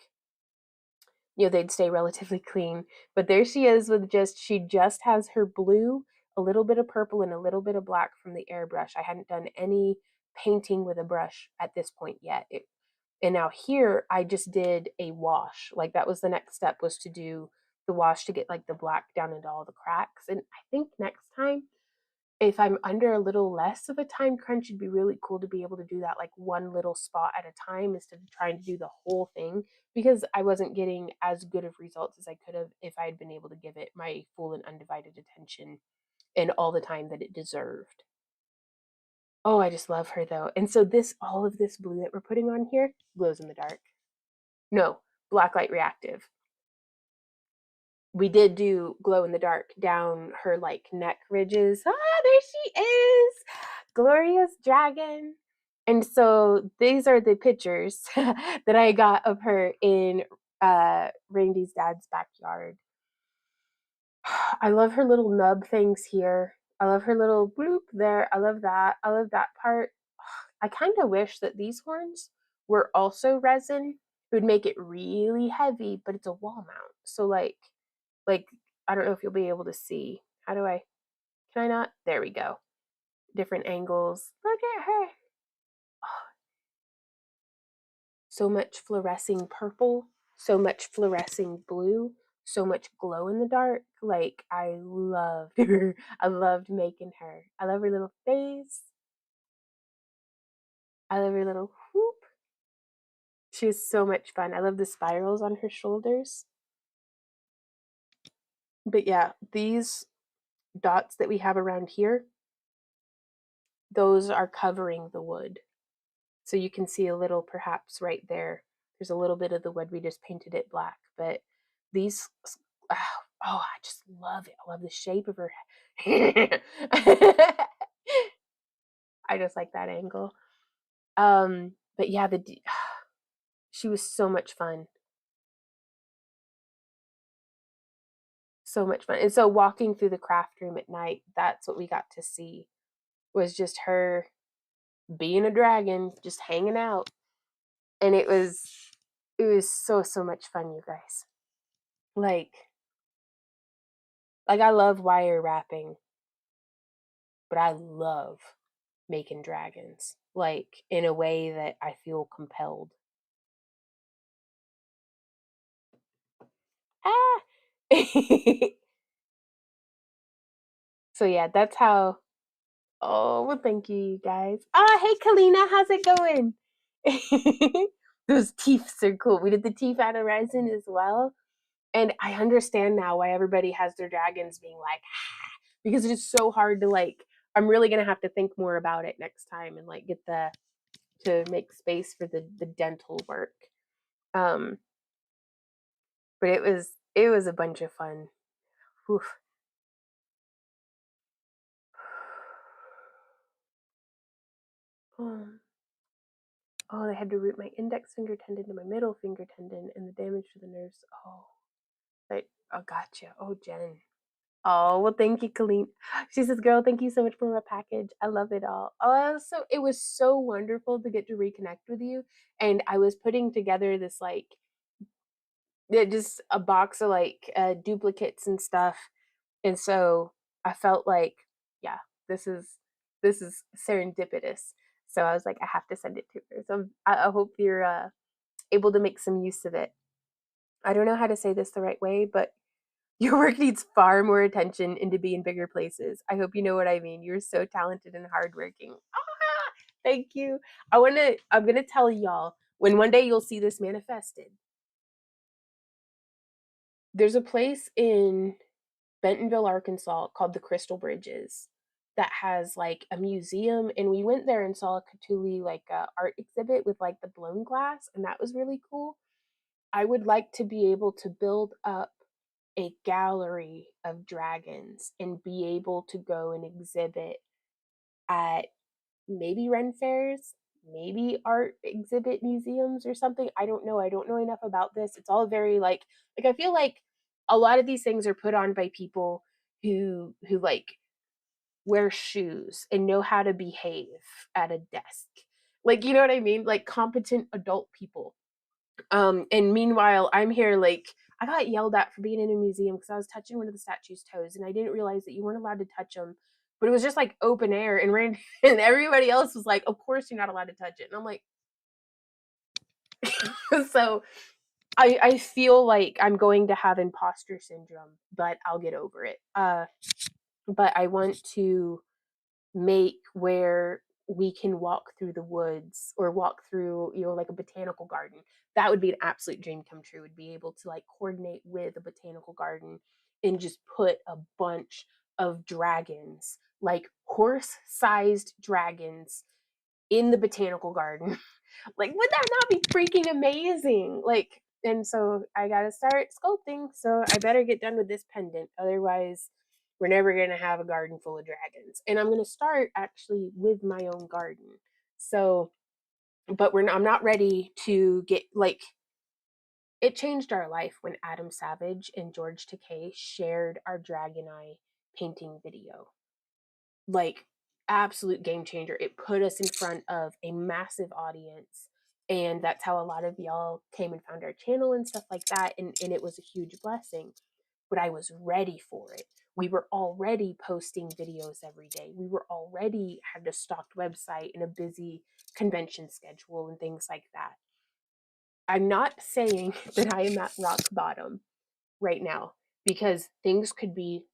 they'd stay relatively clean. But there she is with she just has her blue, a little bit of purple, and a little bit of black from the airbrush. I hadn't done any painting with a brush at this point yet. And now here I just did a wash. Like that was the next step, was to do the wash to get like the black down into all the cracks. And I think next time, if I'm under a little less of a time crunch, it'd be really cool to be able to do that like one little spot at a time instead of trying to do the whole thing, because I wasn't getting as good of results as I could have if I had been able to give it my full and undivided attention and all the time that it deserved. Oh, I just love her though. And so all of this blue that we're putting on here glows in the dark. No, blacklight reactive. We did do glow in the dark down her like neck ridges. Ah, there she is, glorious dragon. And so these are the pictures that I got of her in Randy's dad's backyard. I love her little nub things here. I love her little bloop there. I love that. I love that part. I kind of wish that these horns were also resin. It would make it really heavy, but it's a wall mount. So like I don't know if you'll be able to see. Can I not? There we go. Different angles. Look at her. Oh, so much fluorescing purple, so much fluorescing blue, so much glow in the dark. Like I loved her. I loved making her. I love her little face. I love her little whoop. She was so much fun. I love the spirals on her shoulders. But yeah, these dots that we have around here, those are covering the wood. So you can see a little perhaps right there. There's a little bit of the wood. We just painted it black. But these, oh, I just love it. I love the shape of her. I just like that angle. But yeah, she was so much fun. So much fun. And so walking through the craft room at night, that's what we got to see, was just her being a dragon, just hanging out. And it was so much fun, you guys. Like I love wire wrapping, but I love making dragons, like in a way that I feel compelled. Ah. So yeah, that's how. Oh, well, thank you guys. Ah, hey Kalina, how's it going? Those teeth are cool. We did the teeth out of resin as well. And I understand now why everybody has their dragons being like, ah, because it is so hard to like, I'm really gonna have to think more about it next time and like get to make space for the dental work. But it was a bunch of fun. Whew. Oh, they had to root my index finger tendon to my middle finger tendon and the damage to the nerves. Oh, gotcha. Oh, Jen. Oh, well, thank you, Colleen. She says, girl, thank you so much for my package. I love it all. Oh, so it was so wonderful to get to reconnect with you. And I was putting together this like, just a box of like duplicates and stuff. And so I felt like, yeah, this is serendipitous. So I was like, I have to send it to her. So I hope you're able to make some use of it. I don't know how to say this the right way, but your work needs far more attention and to be in bigger places. I hope you know what I mean. You're so talented and hardworking. Ah, thank you. I'm gonna tell y'all when one day you'll see this manifested. There's a place in Bentonville, Arkansas, called the Crystal Bridges, that has like a museum, and we went there and saw a Cthulhu like art exhibit with like the blown glass, and that was really cool. I would like to be able to build up a gallery of dragons and be able to go and exhibit at maybe Ren fairs, maybe art exhibit museums or something. I don't know. I don't know enough about this. It's all very like I feel like a lot of these things are put on by people who like wear shoes and know how to behave at a desk. Like, you know what I mean? Like competent adult people. And meanwhile, I'm here like I got yelled at for being in a museum because I was touching one of the statue's toes, and I didn't realize that you weren't allowed to touch them. But it was just like open air, and and everybody else was like, "Of course you're not allowed to touch it." And I'm like, so I feel like I'm going to have imposter syndrome, but I'll get over it. But I want to make where we can walk through the woods or walk through, you know, like a botanical garden. That would be an absolute dream come true, would be able to like coordinate with a botanical garden and just put a bunch of dragons, like horse-sized dragons, in the botanical garden. Like, would that not be freaking amazing? Like, and so I gotta start sculpting. So I better get done with this pendant. Otherwise, we're never gonna have a garden full of dragons. And I'm gonna start actually with my own garden. So, but I'm not ready to get like, it changed our life when Adam Savage and George Takei shared our Dragon Eye painting video. Like, absolute game changer. It put us in front of a massive audience, and that's how a lot of y'all came and found our channel and stuff like that, and it was a huge blessing. But I was ready for it. We were already posting videos every day. We were already had a stocked website and a busy convention schedule and things like that. I'm not saying that I am at rock bottom right now, because things could be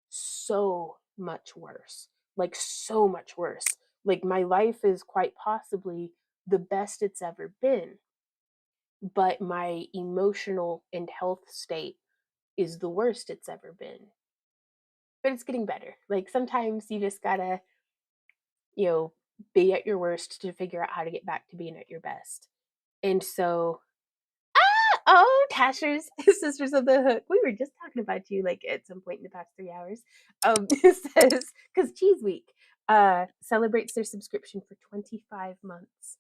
so much worse. Like, so much worse. Like, my life is quite possibly the best it's ever been, but my emotional and health state is the worst it's ever been. But it's getting better. Like, sometimes you just gotta, you know, be at your worst to figure out how to get back to being at your best. And so, oh, Tasher's Sisters of the Hook. We were just talking about you like at some point in the past 3 hours. It says, because Cheese Week celebrates their subscription for 25 months.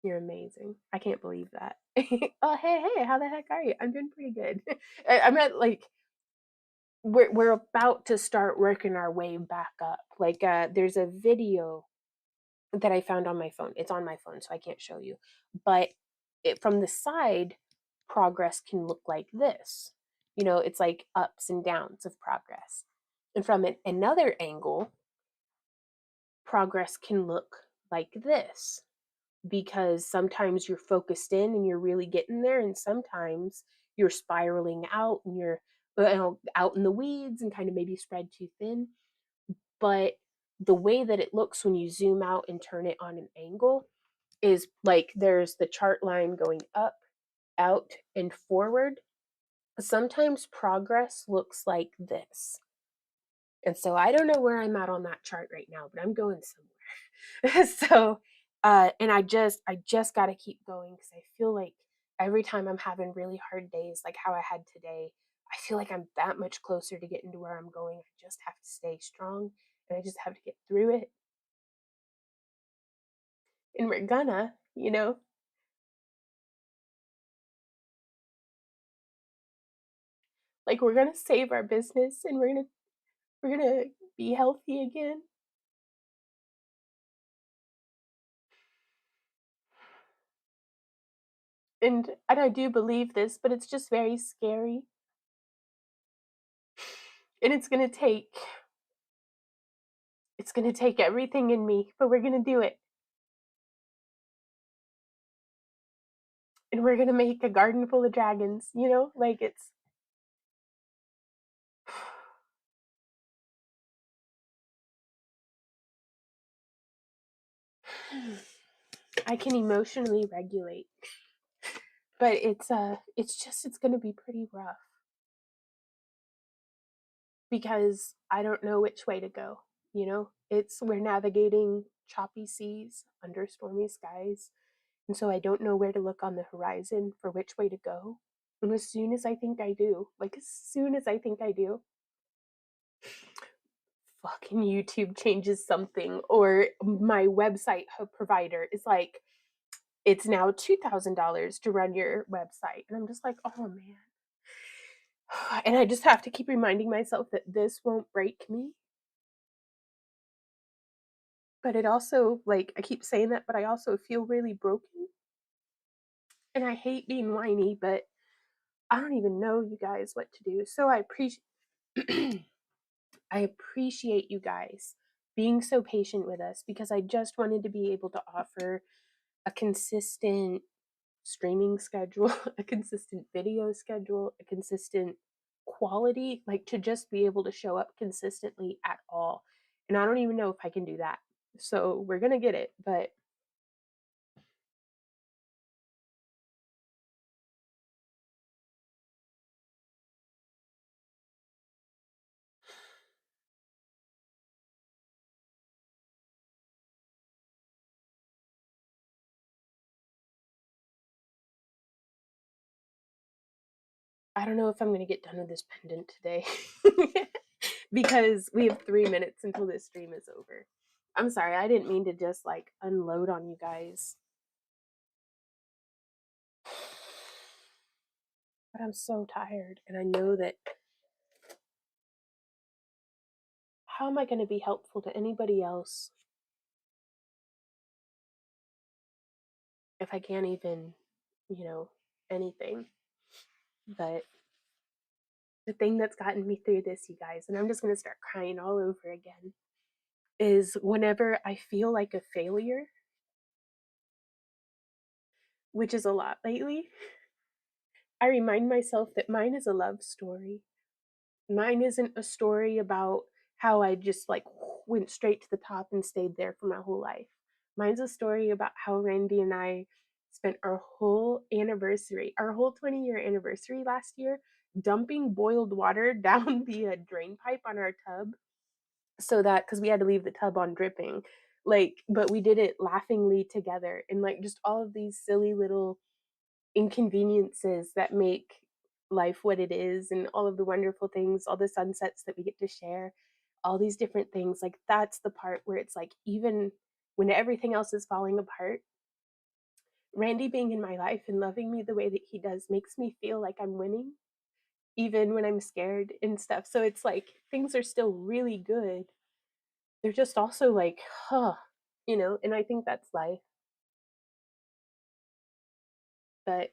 You're amazing. I can't believe that. Oh, hey, how the heck are you? I'm doing pretty good. I'm not like, we're about to start working our way back up. Like, there's a video that I found on my phone. It's on my phone, so I can't show you. But from the side, progress can look like this. You know, it's like ups and downs of progress. And from another angle, progress can look like this, because sometimes you're focused in and you're really getting there, and sometimes you're spiraling out and you're out in the weeds and kind of maybe spread too thin. But the way that it looks when you zoom out and turn it on an angle is like there's the chart line going up, out, and forward. Sometimes progress looks like this. And so I don't know where I'm at on that chart right now, but I'm going somewhere. So and I just got to keep going, because I feel like every time I'm having really hard days like how I had today, I feel like I'm that much closer to getting to where I'm going. I just have to stay strong, and I just have to get through it. And we're gonna, you know, like, we're gonna save our business, and we're gonna be healthy again. And I do believe this, but it's just very scary. And it's gonna take everything in me, but we're gonna do it. And we're gonna make a garden full of dragons, you know? Like, it's I can emotionally regulate, but it's gonna be pretty rough. because I don't know which way to go. We're navigating choppy seas under stormy skies. And so I don't know where to look on the horizon for which way to go. And as soon as I think I do, fucking YouTube changes something, or my website provider is like, it's now $2,000 to run your website. And I'm just like, oh man. And I just have to keep reminding myself that this won't break me. But it also, like, I keep saying that, but I also feel really broken. And I hate being whiny, but I don't even know, you guys, what to do. So I appreciate I appreciate you guys being so patient with us, because I just wanted to be able to offer a consistent streaming schedule, a consistent video schedule, a consistent quality, like to just be able to show up consistently at all. And I don't even know if I can do that. So we're going to get it, but I don't know if I'm going to get done with this pendant today because we have 3 minutes until this stream is over. I'm sorry, I didn't mean to just like unload on you guys. But I'm so tired, and I know that how am I going to be helpful to anybody else if I can't even, anything? But the thing that's gotten me through this, you guys, and I'm just going to start crying all over again, is whenever I feel like a failure, which is a lot lately, I remind myself that mine is a love story. Mine isn't a story about how I just like went straight to the top and stayed there for my whole life. Mine's a story about how Randy and I spent our whole anniversary, our whole 20-year anniversary last year, dumping boiled water down the drain pipe on our tub, so that, because we had to leave the tub on dripping, like, but we did it laughingly together, and like just all of these silly little inconveniences that make life what it is, and all of the wonderful things, all the sunsets that we get to share, all these different things. Like, that's the part where it's like, even when everything else is falling apart, Randy being in my life and loving me the way that he does makes me feel like I'm winning, even when I'm scared and stuff. So it's like things are still really good. They're just also like, and I think that's life. But,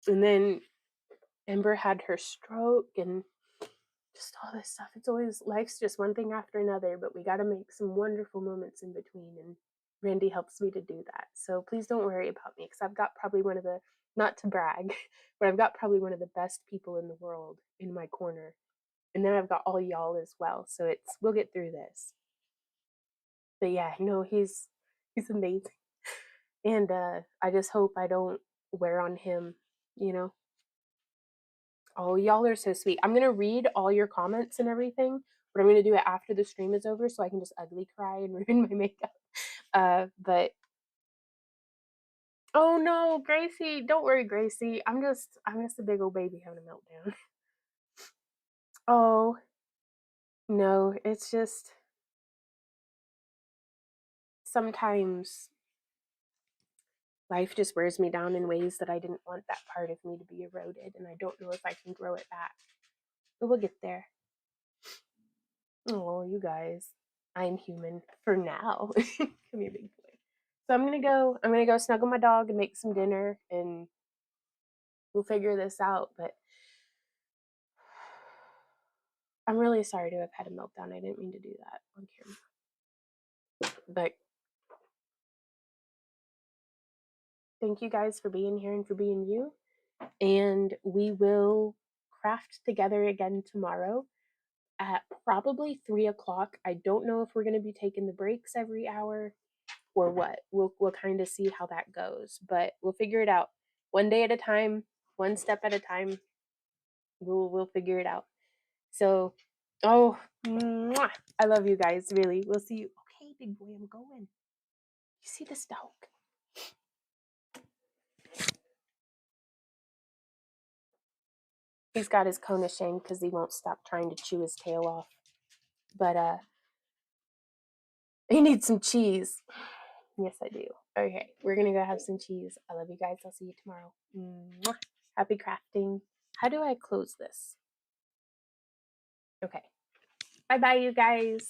and then Ember had her stroke and just all this stuff. It's always, life's just one thing after another, but we got to make some wonderful moments in between. And Randy helps me to do that. So please don't worry about me, because I've got probably one of the, not to brag, but I've got probably one of the best people in the world in my corner. And then I've got all y'all as well. So we'll get through this. But yeah, no, he's amazing. And I just hope I don't wear on him, you know. Oh, y'all are so sweet. I'm gonna read all your comments and everything, but I'm gonna do it after the stream is over so I can just ugly cry and ruin my makeup. But oh no, Gracie, don't worry, Gracie. I'm just a big old baby having a meltdown. Oh no, it's just sometimes life just wears me down in ways that I didn't want that part of me to be eroded, and I don't know if I can grow it back. But we'll get there. Oh, you guys, I'm human for now. Come here, big boy. So I'm gonna go snuggle my dog and make some dinner, and we'll figure this out. But I'm really sorry to have had a meltdown. I didn't mean to do that on camera. But thank you guys for being here and for being you. And we will craft together again tomorrow at probably 3 o'clock. I don't know if we're gonna be taking the breaks every hour or what. We'll kind of see how that goes, but we'll figure it out. One day at a time, one step at a time. We'll figure it out. So Oh, mwah. I love you guys, really. We'll see you. Okay, big boy, I'm going. You see this dog? He's got his cone of shame because he won't stop trying to chew his tail off. But he needs some cheese. Yes, I do. Okay, we're gonna go have some cheese. I love you guys. I'll see you tomorrow. Mwah. Happy crafting. How do I close this? Okay. Bye bye, you guys.